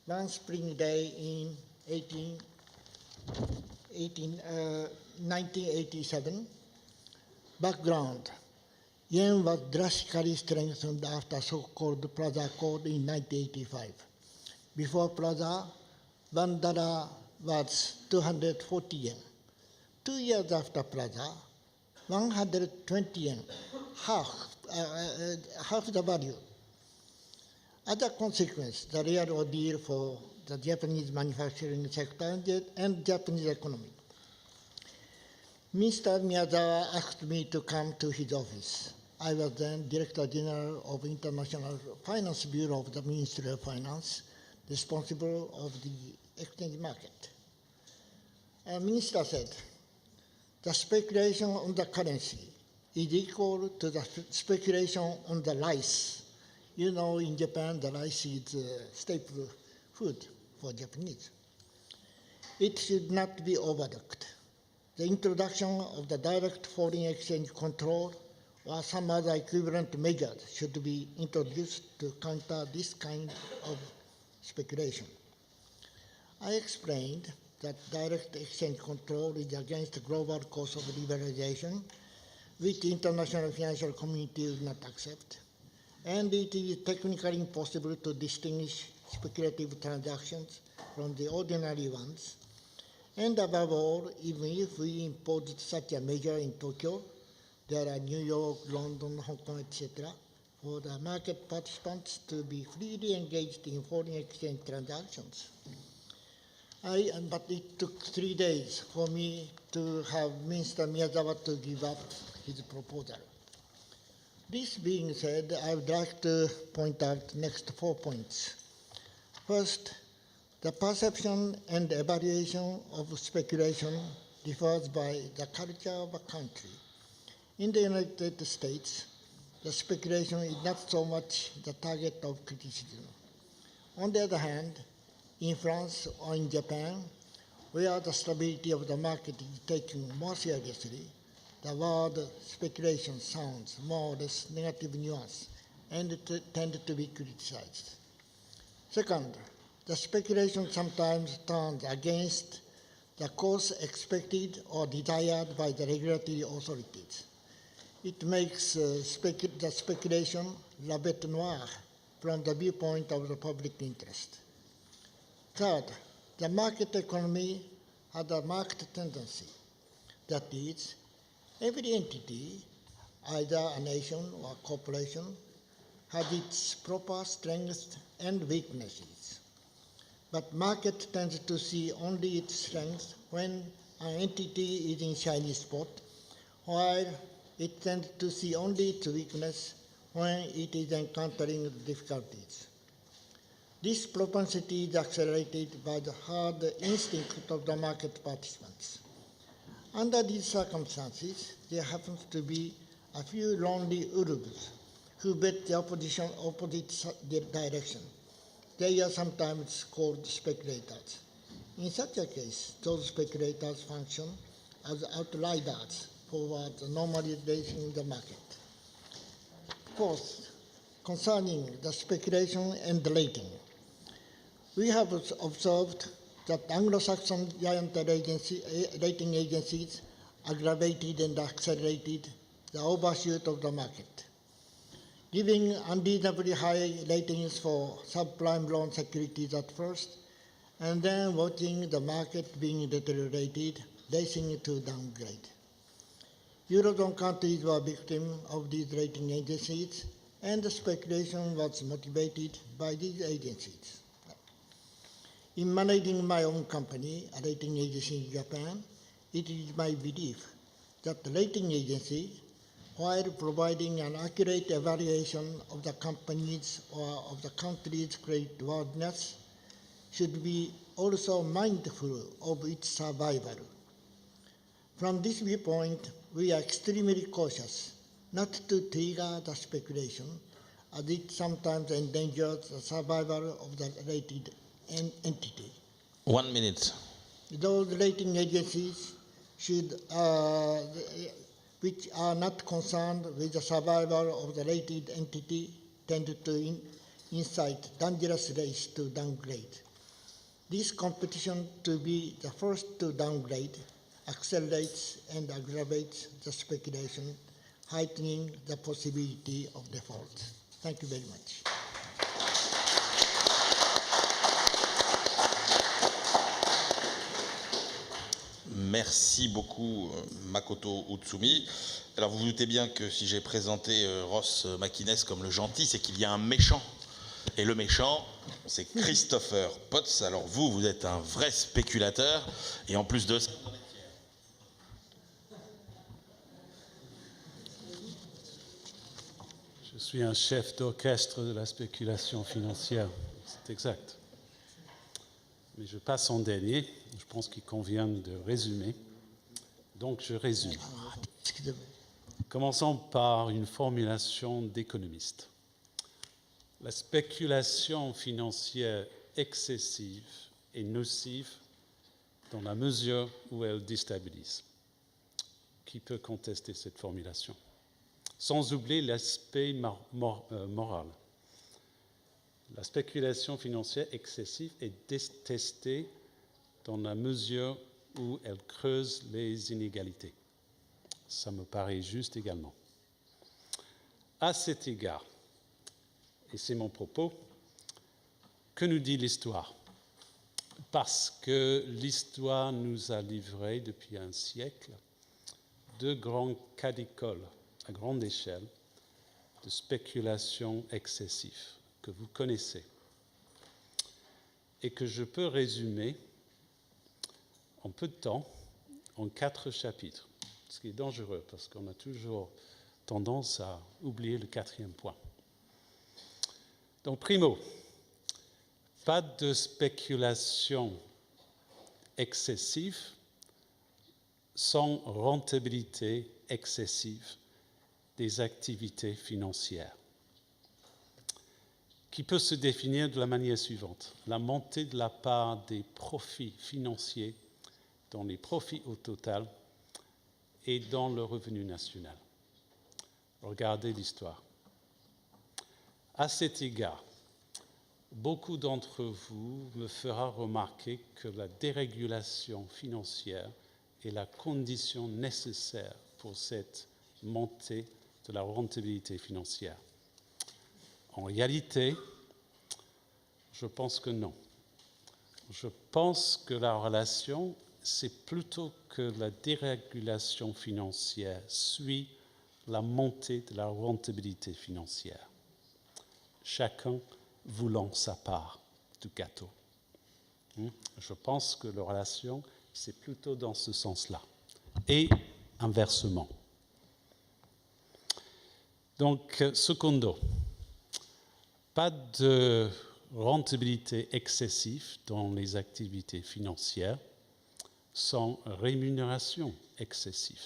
one spring day in 1987. Background: yen was drastically strengthened after so-called Plaza Accord in 1985. Before Plaza, $1 was 240 yen. 2 years after Plaza, 120 yen, half the value. As a consequence, the real ordeal for the Japanese manufacturing sector and Japanese economy. Mr. Miyazawa asked me to come to his office. I was then Director General of International Finance Bureau of the Ministry of Finance, responsible of the exchange market. The minister said, the speculation on the currency is equal to the speculation on the rice. You know, in Japan, the rice is staple food for Japanese. It should not be overlooked. The introduction of the direct foreign exchange control or some other equivalent measures should be introduced to counter this kind of speculation. I explained that direct exchange control is against the global course of liberalization, which the international financial community would not accept, and it is technically impossible to distinguish speculative transactions from the ordinary ones. And above all, even if we imposed such a measure in Tokyo, there are New York, London, Hong Kong, etc., for the market participants to be freely engaged in foreign exchange transactions. But it took 3 days for me to have Mr. Miyazawa to give up his proposal. This being said, I would like to point out next 4 points. First, the perception and evaluation of speculation differs by the culture of a country. In the United States, the speculation is not so much the target of criticism. On the other hand, in France or in Japan, where the stability of the market is taken more seriously, the word speculation sounds more or less negative nuance and tend to be criticized. Second, the speculation sometimes turns against the course expected or desired by the regulatory authorities. It makes the speculation la bête noire from the viewpoint of the public interest. Third, the market economy has a marked tendency. That is, every entity, either a nation or a corporation, has its proper strengths and weaknesses. But market tends to see only its strengths when an entity is in shiny spot, while it tends to see only its weakness when it is encountering difficulties. This propensity is accelerated by the hard instinct of the market participants. Under these circumstances, there happens to be a few lonely wolves who bet the opposite direction. They are sometimes called speculators. In such a case, those speculators function as outriders towards normalization in the market. Fourth, concerning the speculation and the rating, we have observed that Anglo-Saxon giant rating agencies aggravated and accelerated the overshoot of the market, giving unreasonably high ratings for subprime loan securities at first, and then watching the market being deteriorated, racing to downgrade. Eurozone countries were victims of these rating agencies, and the speculation was motivated by these agencies. In managing my own company, a rating agency in Japan, it is my belief that the rating agency, while providing an accurate evaluation of the company's or of the country's creditworthiness, should be also mindful of its survival. From this viewpoint, we are extremely cautious not to trigger the speculation as it sometimes endangers the survival of the rated entity. 1 minute. Those rating agencies should, which are not concerned with the survival of the rated entity, tend to incite dangerous rates to downgrade. This competition to be the first to downgrade accelerates and aggravates the speculation, heightening the possibility of default. Thank you very much. Merci beaucoup, Makoto Utsumi. Alors, vous vous doutez bien que si j'ai présenté Ross McInnes comme le gentil, c'est qu'il y a un méchant. Et le méchant, c'est Christopher Potts. Alors, vous êtes un vrai spéculateur. Et en plus de ça... Je suis un chef d'orchestre de la spéculation financière, c'est exact. Mais je passe en dernier, je pense qu'il convient de résumer. Donc je résume. Commençons par une formulation d'économiste. La spéculation financière excessive est nocive dans la mesure où elle déstabilise. Qui peut contester cette formulation? Sans oublier l'aspect moral. La spéculation financière excessive est détestée dans la mesure où elle creuse les inégalités. Ça me paraît juste également. À cet égard, et c'est mon propos, que nous dit l'histoire? Parce que l'histoire nous a livré depuis un siècle de grands cas d'école à grande échelle de spéculation excessive que vous connaissez et que je peux résumer en peu de temps en 4 chapitres, ce qui est dangereux parce qu'on a toujours tendance à oublier le 4e point. Donc, primo, pas de spéculation excessive sans rentabilité excessive des activités financières, qui peut se définir de la manière suivante. La montée de la part des profits financiers dans les profits au total et dans le revenu national. Regardez l'histoire. À cet égard, beaucoup d'entre vous me feront remarquer que la dérégulation financière est la condition nécessaire pour cette montée de la rentabilité financière. En réalité, je pense que non. Je pense que la relation, c'est plutôt que la dérégulation financière suit la montée de la rentabilité financière, chacun voulant sa part du gâteau. Je pense que la relation, c'est plutôt dans ce sens-là, et inversement. Donc, secondo, pas de rentabilité excessive dans les activités financières sans rémunération excessive.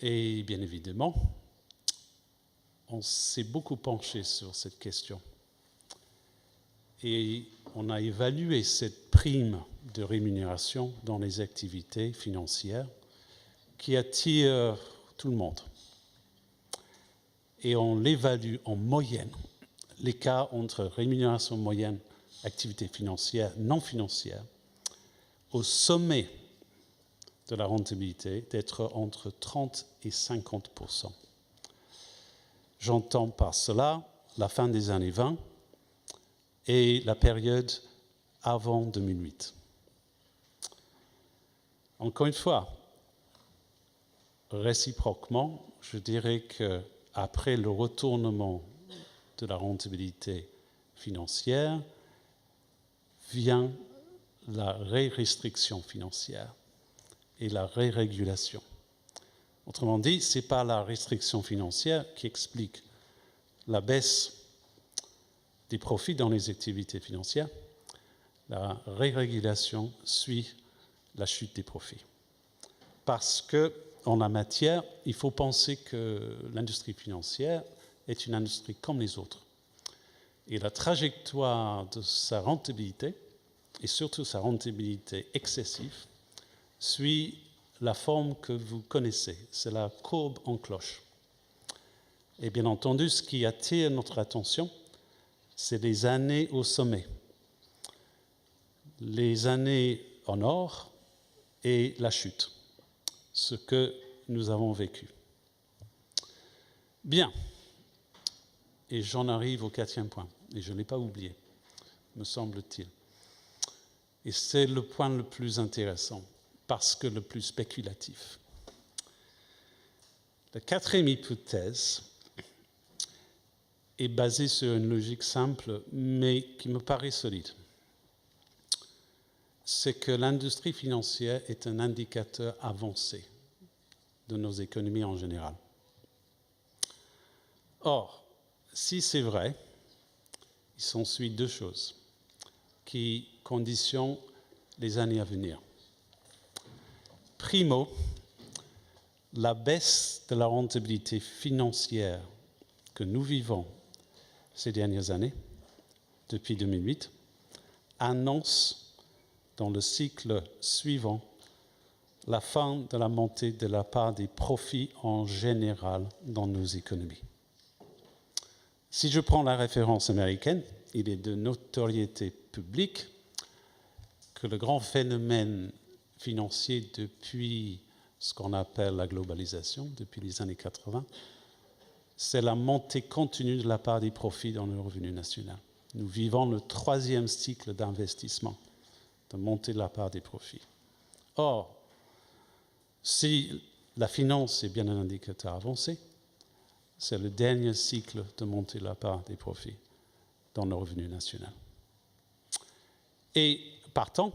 Et bien évidemment, on s'est beaucoup penché sur cette question. Et on a évalué cette prime de rémunération dans les activités financières qui attire tout le monde. Et on l'évalue en moyenne, l'écart entre rémunération moyenne, activité financière, non financière, au sommet de la rentabilité d'être entre 30 et 50%. J'entends par cela la fin des années 20 et la période avant 2008. Encore une fois, réciproquement, je dirais qu'après le retournement de la rentabilité financière vient la restriction financière et la régulation. Autrement dit, ce n'est pas la restriction financière qui explique la baisse des profits dans les activités financières. La régulation suit la chute des profits. Parce que en la matière, il faut penser que l'industrie financière est une industrie comme les autres. Et la trajectoire de sa rentabilité, et surtout sa rentabilité excessive, suit la forme que vous connaissez. C'est la courbe en cloche. Et bien entendu, ce qui attire notre attention, c'est les années au sommet. Les années en or et la chute. Ce que nous avons vécu. Bien. Et j'en arrive au 4e point. Et je ne l'ai pas oublié, me semble-t-il. Et c'est le point le plus intéressant, parce que le plus spéculatif. La 4e hypothèse est basée sur une logique simple, mais qui me paraît solide. C'est que l'industrie financière est un indicateur avancé de nos économies en général. Or, si c'est vrai, il s'ensuit 2 choses qui conditionnent les années à venir. Primo, la baisse de la rentabilité financière que nous vivons ces dernières années, depuis 2008, annonce dans le cycle suivant la fin de la montée de la part des profits en général dans nos économies. Si je prends la référence américaine, il est de notoriété publique que le grand phénomène financier depuis ce qu'on appelle la globalisation, depuis les années 80, c'est la montée continue de la part des profits dans le revenu national. Nous vivons le 3e cycle d'investissement, de montée de la part des profits. Or, si la finance est bien un indicateur avancé, c'est le dernier cycle de montée de la part des profits dans le revenu national. Et partant,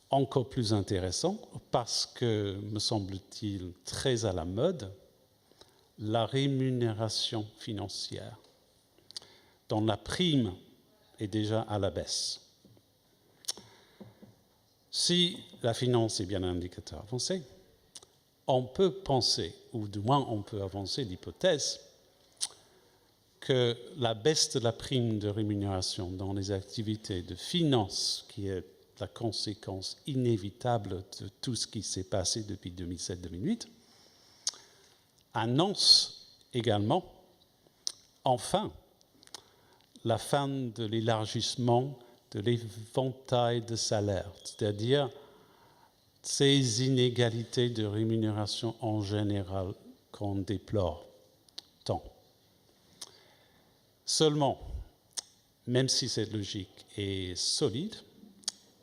encore plus intéressant, parce que, me semble-t-il, très à la mode, la rémunération financière, dont la prime est déjà à la baisse. Si la finance est bien un indicateur avancé, on peut penser, ou du moins on peut avancer l'hypothèse, que la baisse de la prime de rémunération dans les activités de finance, qui est la conséquence inévitable de tout ce qui s'est passé depuis 2007-2008, annonce également, enfin, la fin de l'élargissement de l'éventail de salaires, c'est-à-dire ces inégalités de rémunération en général qu'on déplore tant. Seulement, même si cette logique est solide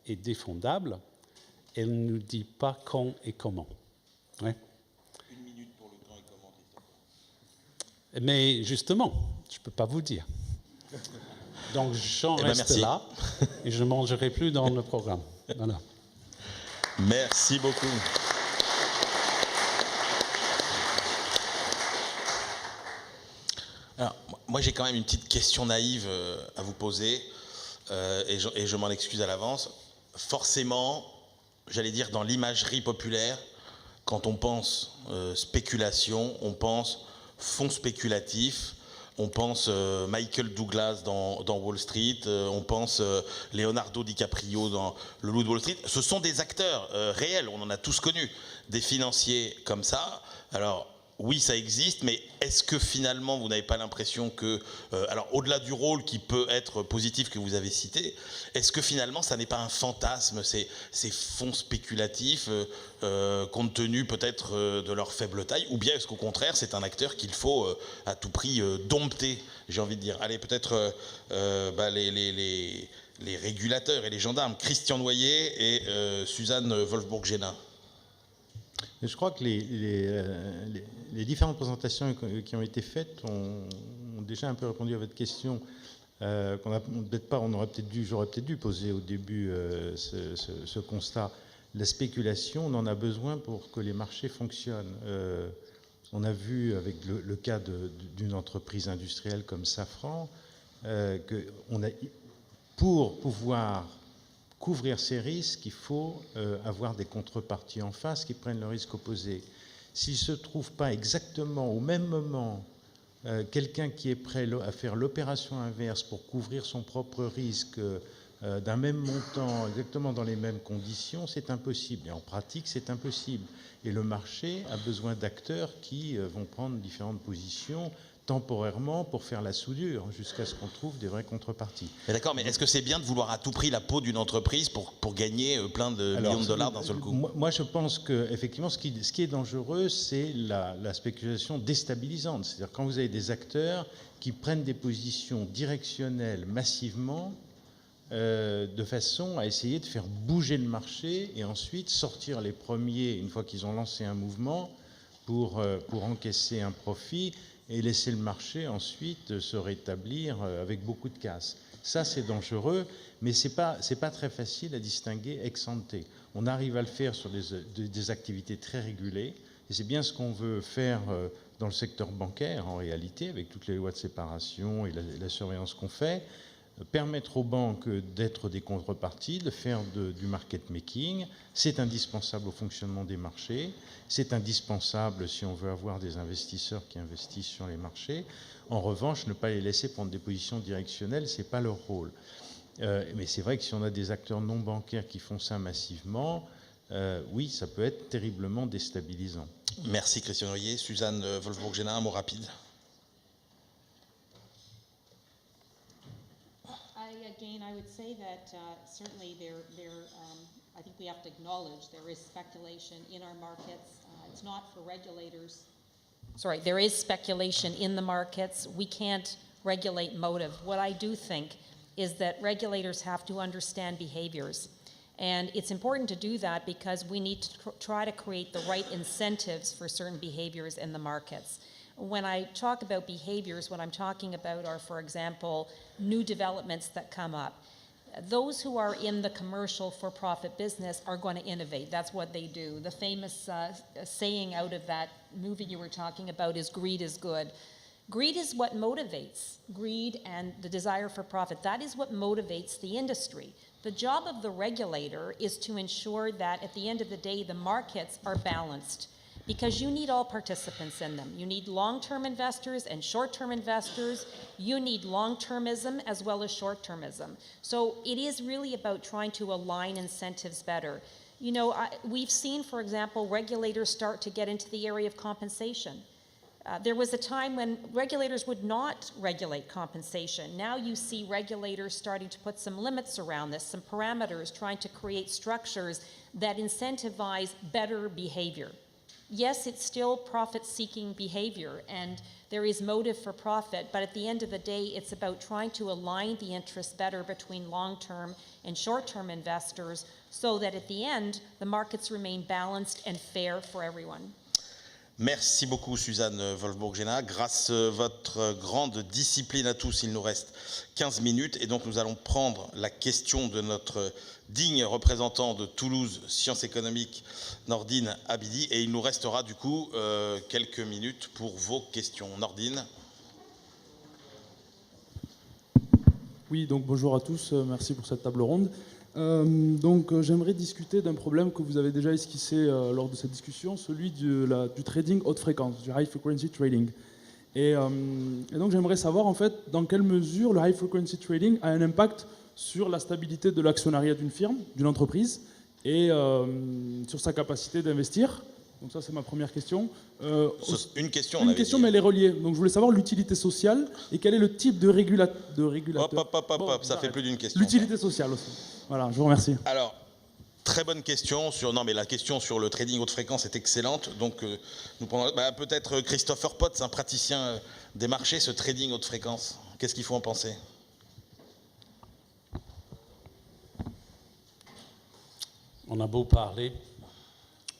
et défendable, elle ne nous dit pas quand et comment. Ouais. 1 minute pour le quand et comment, Christophe. Mais justement, je ne peux pas vous dire. Donc j'en reste là et je ne mangerai plus dans le programme. Voilà. Merci beaucoup. Alors, moi, j'ai quand même une petite question naïve à vous poser, et je m'en excuse à l'avance. Forcément, j'allais dire, dans l'imagerie populaire, quand on pense spéculation, on pense fonds spéculatifs, on pense Michael Douglas dans Wall Street, on pense Leonardo DiCaprio dans Le Loup de Wall Street. Ce sont des acteurs réels, on en a tous connu, des financiers comme ça. Alors, oui, ça existe, mais est-ce que finalement, vous n'avez pas l'impression que, alors au-delà du rôle qui peut être positif que vous avez cité, est-ce que finalement, ça n'est pas un fantasme, ces fonds spéculatifs, compte tenu peut-être de leur faible taille, ou bien est-ce qu'au contraire, c'est un acteur qu'il faut à tout prix dompter, j'ai envie de dire. Allez, peut-être les régulateurs et les gendarmes, Christian Noyer et Suzanne Wolfbourg-Génin. Je crois que les différentes présentations qui ont été faites ont déjà un peu répondu à votre question. J'aurais peut-être dû poser au début ce constat. La spéculation, on en a besoin pour que les marchés fonctionnent. On a vu avec le cas d'une entreprise industrielle comme Safran, pour pouvoir couvrir ces risques, il faut avoir des contreparties en face qui prennent le risque opposé. s'il ne se trouve pas exactement au même moment quelqu'un qui est prêt à faire l'opération inverse pour couvrir son propre risque d'un même montant, exactement dans les mêmes conditions, c'est impossible. Et en pratique, c'est impossible. Et le marché a besoin d'acteurs qui vont prendre différentes positions temporairement pour faire la soudure, jusqu'à ce qu'on trouve des vraies contreparties. Mais d'accord, mais est-ce que c'est bien de vouloir à tout prix la peau d'une entreprise pour gagner plein de millions de dollars d'un seul coup? Moi, je pense qu'effectivement, ce qui est dangereux, c'est la spéculation déstabilisante. C'est-à-dire quand vous avez des acteurs qui prennent des positions directionnelles massivement, de façon à essayer de faire bouger le marché et ensuite sortir les premiers, une fois qu'ils ont lancé un mouvement, pour encaisser un profit et laisser le marché ensuite se rétablir avec beaucoup de casse. Ça, c'est dangereux, mais c'est pas très facile à distinguer ex ante. On arrive à le faire sur des activités très régulées, et c'est bien ce qu'on veut faire dans le secteur bancaire, en réalité, avec toutes les lois de séparation et la surveillance qu'on fait, permettre aux banques d'être des contreparties, de faire du market making. C'est indispensable au fonctionnement des marchés, c'est indispensable si on veut avoir des investisseurs qui investissent sur les marchés. En revanche, ne pas les laisser prendre des positions directionnelles, ce n'est pas leur rôle. Mais c'est vrai que si on a des acteurs non bancaires qui font ça massivement, oui, ça peut être terriblement déstabilisant. Merci Christian Noyer. Suzanne Wolfbourg-Génin, un mot rapide. I would say that certainly I think we have to acknowledge there is speculation in our markets. It's not for regulators. Sorry, there is speculation in the markets. We can't regulate motive. What I do think is that regulators have to understand behaviors. And it's important to do that because we need to try to create the right incentives for certain behaviors in the markets. When I talk about behaviors, what I'm talking about are, for example, new developments that come up. Those who are in the commercial for-profit business are going to innovate. That's what they do. The famous saying out of that movie you were talking about is greed is good. Greed is what motivates. Greed and the desire for profit, that is what motivates the industry. The job of the regulator is to ensure that at the end of the day, the markets are balanced, because you need all participants in them. You need long-term investors and short-term investors. You need long-termism as well as short-termism. So it is really about trying to align incentives better. You know, we've seen, for example, regulators start to get into the area of compensation. There was a time when regulators would not regulate compensation. Now you see regulators starting to put some limits around this, some parameters, trying to create structures that incentivize better behavior. Yes, it's still profit-seeking behavior, and there is motive for profit, but at the end of the day, it's about trying to align the interests better between long-term and short-term investors so that at the end, the markets remain balanced and fair for everyone. Merci beaucoup Suzanne Wolfbourg-Génin. Grâce à votre grande discipline à tous, il nous reste 15 minutes et donc nous allons prendre la question de notre digne représentant de Toulouse Sciences économiques, Nordine Abidi, et il nous restera du coup quelques minutes pour vos questions. Nordine. Oui, donc bonjour à tous, merci pour cette table ronde. J'aimerais discuter d'un problème que vous avez déjà esquissé lors de cette discussion, celui du trading haute fréquence, du high frequency trading. Et donc j'aimerais savoir en fait dans quelle mesure le high frequency trading a un impact sur la stabilité de l'actionnariat d'une firme, d'une entreprise, et sur sa capacité d'investir. Donc ça c'est ma première question. Une question, mais elle est reliée. Donc je voulais savoir l'utilité sociale et quel est le type de régulateur. Hop, ça fait plus d'une question. L'utilité sociale aussi. Voilà, je vous remercie. Alors, très bonne question sur. Non, mais la question sur le trading haute fréquence est excellente. Donc, nous prendrons peut-être Christopher Potts, un praticien des marchés, ce trading haute fréquence. Qu'est-ce qu'il faut en penser? On a beau parler,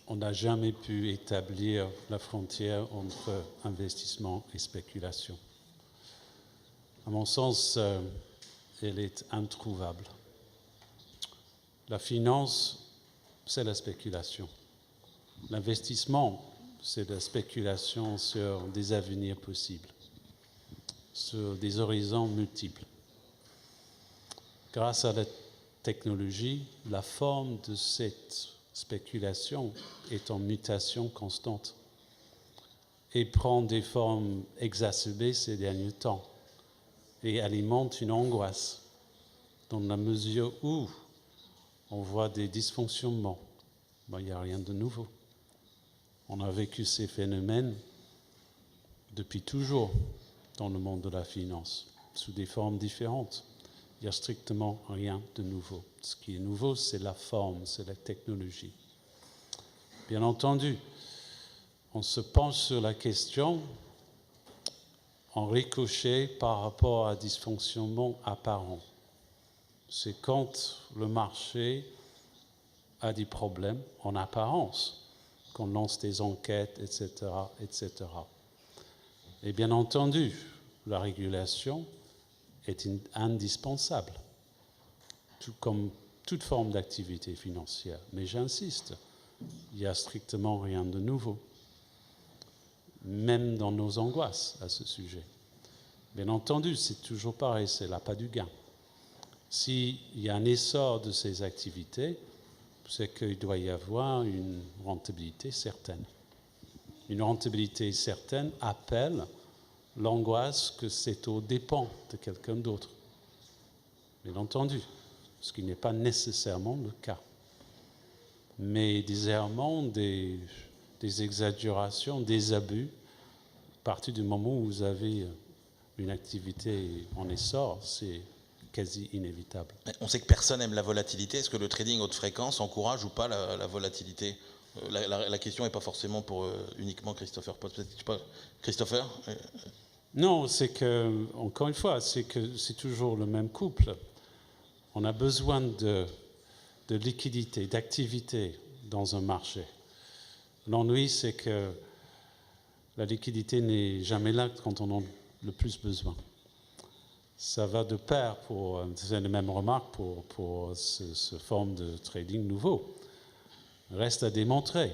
on n'a jamais pu établir la frontière entre investissement et spéculation. À mon sens, elle est introuvable. La finance, c'est la spéculation. L'investissement, c'est la spéculation sur des avenirs possibles, sur des horizons multiples. Grâce à la technologie, la forme de cette spéculation est en mutation constante. et prend des formes exacerbées ces derniers temps et alimente une angoisse dans la mesure où on voit des dysfonctionnements. Il n'y a rien de nouveau. On a vécu ces phénomènes depuis toujours dans le monde de la finance, sous des formes différentes. Il n'y a strictement rien de nouveau. Ce qui est nouveau, c'est la forme, c'est la technologie. Bien entendu, on se penche sur la question en ricochet par rapport à dysfonctionnement apparent. C'est quand le marché a des problèmes en apparence, qu'on lance des enquêtes, etc., etc. Et bien entendu, la régulation est indispensable, tout comme toute forme d'activité financière. Mais j'insiste, il n'y a strictement rien de nouveau, même dans nos angoisses à ce sujet. Bien entendu, c'est toujours pareil, c'est l'appât du gain. S'il y a un essor de ces activités, c'est qu'il doit y avoir une rentabilité certaine. Une rentabilité certaine appelle l'angoisse que c'est aux dépens de quelqu'un d'autre. Bien entendu, ce qui n'est pas nécessairement le cas. Mais des errements, des exagérations, des abus, à partir du moment où vous avez une activité en essor, c'est quasi inévitable. On sait que personne n'aime la volatilité. Est-ce que le trading haute fréquence encourage ou pas la volatilité? La question n'est pas forcément pour uniquement Christopher Potts. Peut-être, je sais pas, Christopher? Non, c'est que, encore une fois, c'est que c'est toujours le même couple. On a besoin de liquidité, d'activité dans un marché. L'ennui, c'est que la liquidité n'est jamais là quand on en a le plus besoin. Ça va de pair, c'est la même remarque pour ce forme de trading nouveau. Reste à démontrer.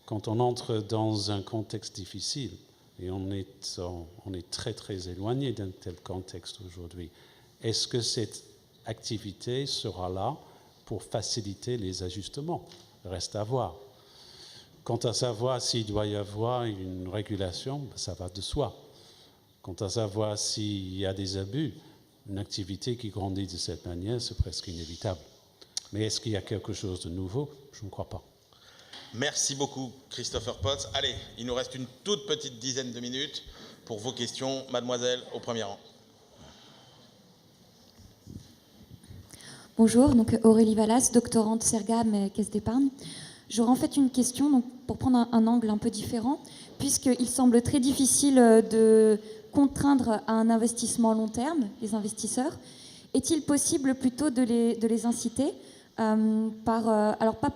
Quand on entre dans un contexte difficile, et on est très très éloigné d'un tel contexte aujourd'hui, est-ce que cette activité sera là pour faciliter les ajustements? Reste à voir. Quant à savoir s'il doit y avoir une régulation, ça va de soi. Quant à savoir s'il y a des abus, une activité qui grandit de cette manière, c'est presque inévitable. Mais est-ce qu'il y a quelque chose de nouveau? Je ne crois pas. Merci beaucoup, Christopher Potts. Allez, il nous reste une toute petite dizaine de minutes pour vos questions. Mademoiselle, au premier rang. Bonjour, donc Aurélie Vallas, doctorante Sergam et Caisse d'épargne. J'aurais en fait une question donc, pour prendre un angle un peu différent, puisqu'il semble très difficile de contraindre à un investissement à long terme les investisseurs. Est-il possible plutôt de les inciter alors pas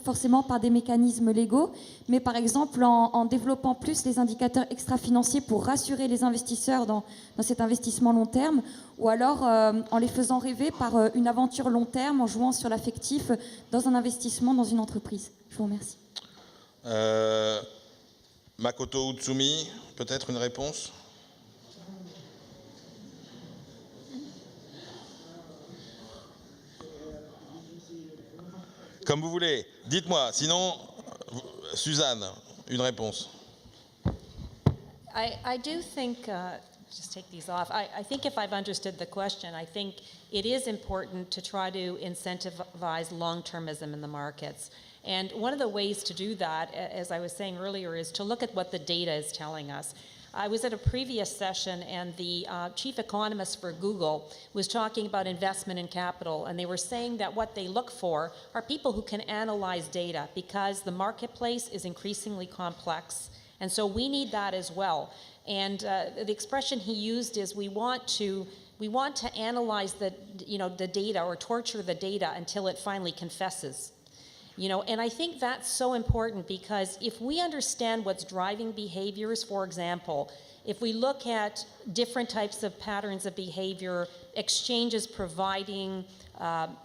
forcément par des mécanismes légaux, mais par exemple en développant plus les indicateurs extra-financiers pour rassurer les investisseurs dans cet investissement long terme, ou alors en les faisant rêver par une aventure long terme, en jouant sur l'affectif dans un investissement dans une entreprise. Je vous remercie. Makoto Utsumi, peut-être une réponse? Comme vous voulez. Dites-moi. Sinon, Suzanne, une réponse. I do think, just take these off, I think if I've understood the question, I think it is important to try to incentivize long-termism in the markets. And one of the ways to do that, as I was saying earlier, is to look at what the data is telling us. I was at a previous session and the chief economist for Google was talking about investment in capital, and they were saying that what they look for are people who can analyze data because the marketplace is increasingly complex, and so we need that as well. And the expression he used is we want to analyze the data or torture the data until it finally confesses. And I think that's so important because if we understand what's driving behaviors, for example, If we look at different types of patterns of behavior, exchanges providing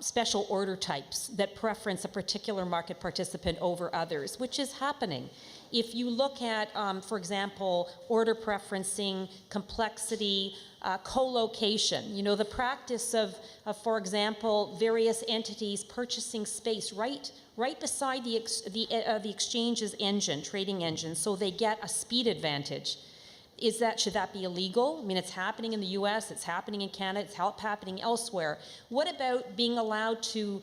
special order types that preference a particular market participant over others, which is happening. If you look at, for example, order preferencing, complexity, co-location, the practice of, for example, various entities purchasing space right beside the exchange's engine, trading engine, so they get a speed advantage. Should that be illegal? I mean, it's happening in the US, it's happening in Canada, it's happening elsewhere. What about being allowed to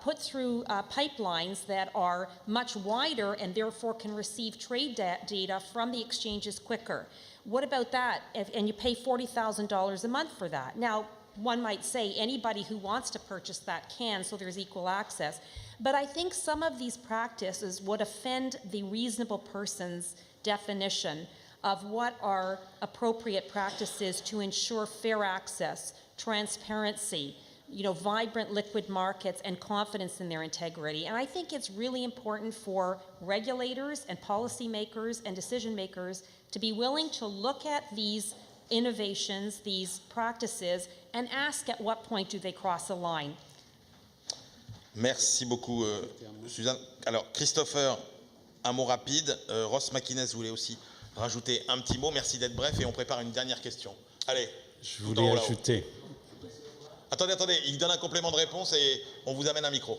put through pipelines that are much wider and therefore can receive trade data from the exchanges quicker? What about that? And you pay $40,000 a month for that. Now, one might say anybody who wants to purchase that can, so there's equal access. But I think some of these practices would offend the reasonable person's definition of what are appropriate practices to ensure fair access, transparency, vibrant liquid markets, and confidence in their integrity. And I think it's really important for regulators and policymakers and decision makers to be willing to look at these innovations, these practices, and ask at what point do they cross a line. Merci beaucoup, Suzanne. Alors, Christopher, un mot rapide. Ross McInnes voulait aussi rajouter un petit mot. Merci d'être bref et on prépare une dernière question. Allez. Je voulais ajouter. Attendez, il donne un complément de réponse et on vous amène un micro.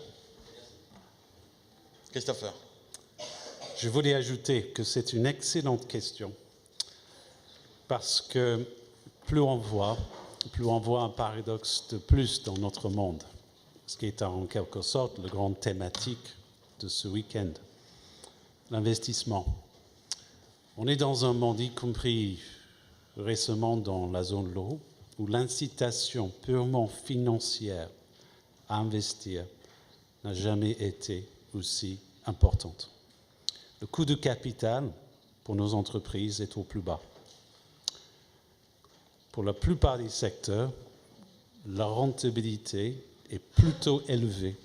Christopher. Je voulais ajouter que c'est une excellente question parce que plus on voit un paradoxe de plus dans notre monde, ce qui est en quelque sorte le grand thématique de ce week-end, l'investissement. On est dans un monde, y compris récemment dans la zone euro, où l'incitation purement financière à investir n'a jamais été aussi importante. Le coût de capital pour nos entreprises est au plus bas. Pour la plupart des secteurs, la rentabilité est plutôt élevée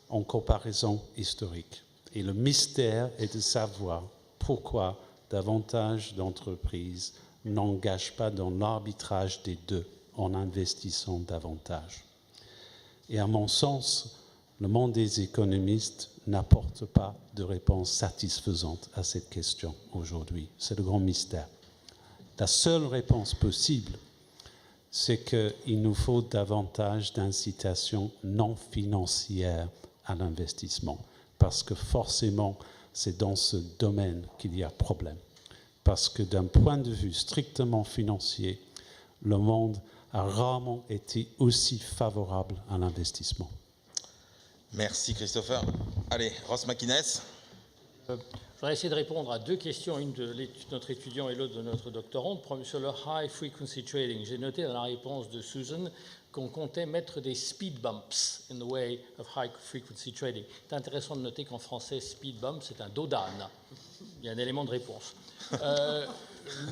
en comparaison historique. Et le mystère est de savoir pourquoi davantage d'entreprises n'engagent pas dans l'arbitrage des deux en investissant davantage. Et à mon sens, le monde des économistes n'apporte pas de réponse satisfaisante à cette question aujourd'hui. C'est le grand mystère. La seule réponse possible, c'est qu'il nous faut davantage d'incitations non financières à l'investissement, parce que forcément, c'est dans ce domaine qu'il y a problème. Parce que d'un point de vue strictement financier, le monde a rarement été aussi favorable à l'investissement. Merci Christopher. Allez, Ross McInnes. Je voudrais essayer de répondre à deux questions, une de notre étudiant et l'autre de notre doctorante. Sur le high frequency trading, j'ai noté dans la réponse de Susan qu'on comptait mettre des speed bumps in the way of high frequency trading. C'est intéressant de noter qu'en français, speed bump, c'est un dos d'âne. Il y a un élément de réponse.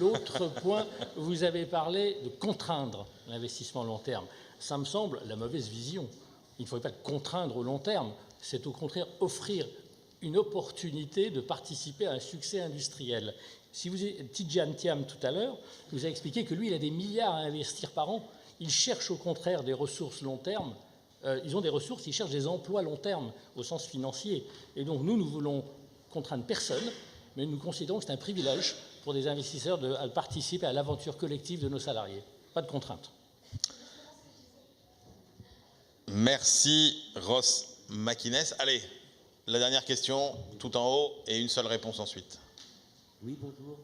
L'autre point, vous avez parlé de contraindre l'investissement long terme. Ça me semble la mauvaise vision. Il ne faudrait pas contraindre au long terme, c'est au contraire offrir une opportunité de participer à un succès industriel. Si vous avez Tidjane Thiam tout à l'heure, vous a expliqué que lui, il a des milliards à investir par an. Il cherche au contraire des ressources long terme. Ils ont des ressources, ils cherchent des emplois long terme au sens financier. Et donc nous voulons contraindre personne, mais nous considérons que c'est un privilège pour des investisseurs de participer à l'aventure collective de nos salariés. Pas de contrainte. Merci Ross McInnes. Allez, la dernière question, tout en haut, et une seule réponse ensuite. Oui, bonjour.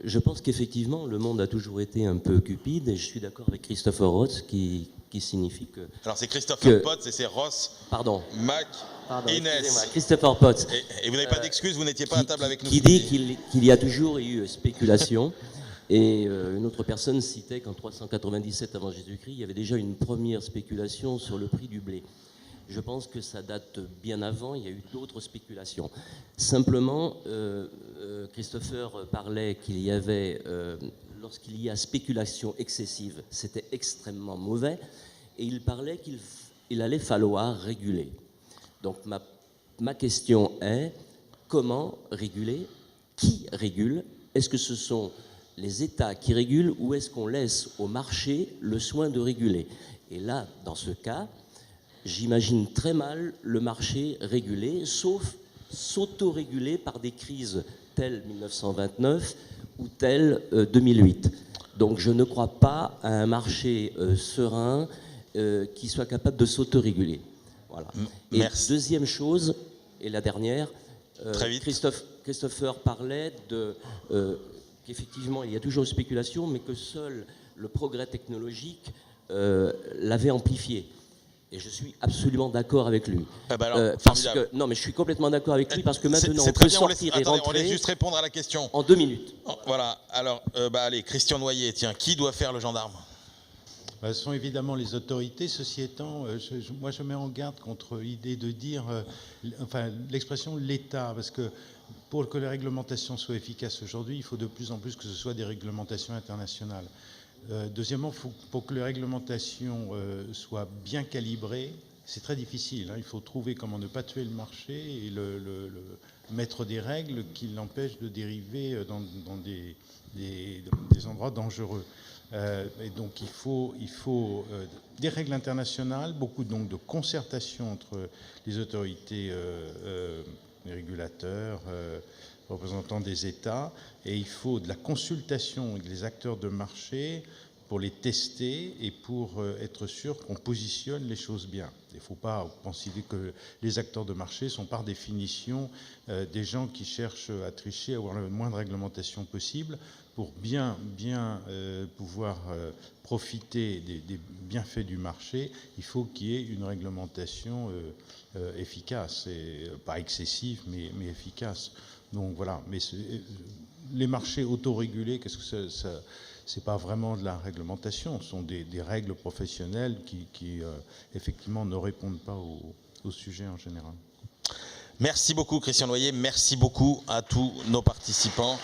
Je pense qu'effectivement, le monde a toujours été un peu cupide, et je suis d'accord avec Christopher Potts, qui signifie que... Alors c'est Christopher Potts et c'est Ross McInnes. Christopher Potts. Et vous n'avez pas d'excuses, vous n'étiez pas à table avec nous. Qui dit qu'il y a toujours eu spéculation. Et une autre personne citait qu'en 397 avant Jésus-Christ, il y avait déjà une première spéculation sur le prix du blé. Je pense que ça date bien avant, il y a eu d'autres spéculations. Simplement, Christopher parlait qu'il y avait, lorsqu'il y a spéculation excessive, c'était extrêmement mauvais, et il parlait qu'il allait falloir réguler. Donc ma question est, comment réguler? Qui régule? est-ce que ce sont les États qui régulent ou est-ce qu'on laisse au marché le soin de réguler? Et là, dans ce cas, j'imagine très mal le marché réguler, sauf s'autoréguler par des crises telles 1929 ou telles 2008. Donc je ne crois pas à un marché serein qui soit capable de s'autoréguler. Voilà. Et Merci. deuxième chose, et la dernière, Très vite. Christopher parlait qu'effectivement il y a toujours une spéculation, mais que seul le progrès technologique l'avait amplifié. Et je suis absolument d'accord avec lui. Eh ben alors, parce formidable. que, non, mais je suis complètement d'accord avec lui parce que maintenant C'est on très peut bien, sortir et attendez, on rentrer laisse juste répondre à la question. en 2 minutes. Oh, voilà, alors, allez, Christian Noyer, tiens, qui doit faire le gendarme? Ce sont évidemment les autorités. Ceci étant, moi je mets en garde contre l'idée de dire, l'expression l'État, parce que pour que les réglementations soient efficaces aujourd'hui, il faut de plus en plus que ce soit des réglementations internationales. Deuxièmement, pour que les réglementations soient bien calibrées, c'est très difficile. Il faut trouver comment ne pas tuer le marché et mettre des règles qui l'empêchent de dériver dans des endroits dangereux. Et donc il faut des règles internationales, beaucoup donc de concertation entre les autorités, les régulateurs, représentants des États, et il faut de la consultation avec les acteurs de marché pour les tester et pour être sûr qu'on positionne les choses bien. Il ne faut pas considérer que les acteurs de marché sont par définition des gens qui cherchent à tricher, à avoir le moins de réglementation possible pour bien pouvoir profiter des bienfaits du marché. Il faut qu'il y ait une réglementation efficace, et pas excessive, mais efficace. Donc voilà, mais les marchés autorégulés, qu'est-ce que ça c'est pas vraiment de la réglementation, ce sont des règles professionnelles qui effectivement ne répondent pas au sujet en général. Merci beaucoup Christian Noyer, merci beaucoup à tous nos participants.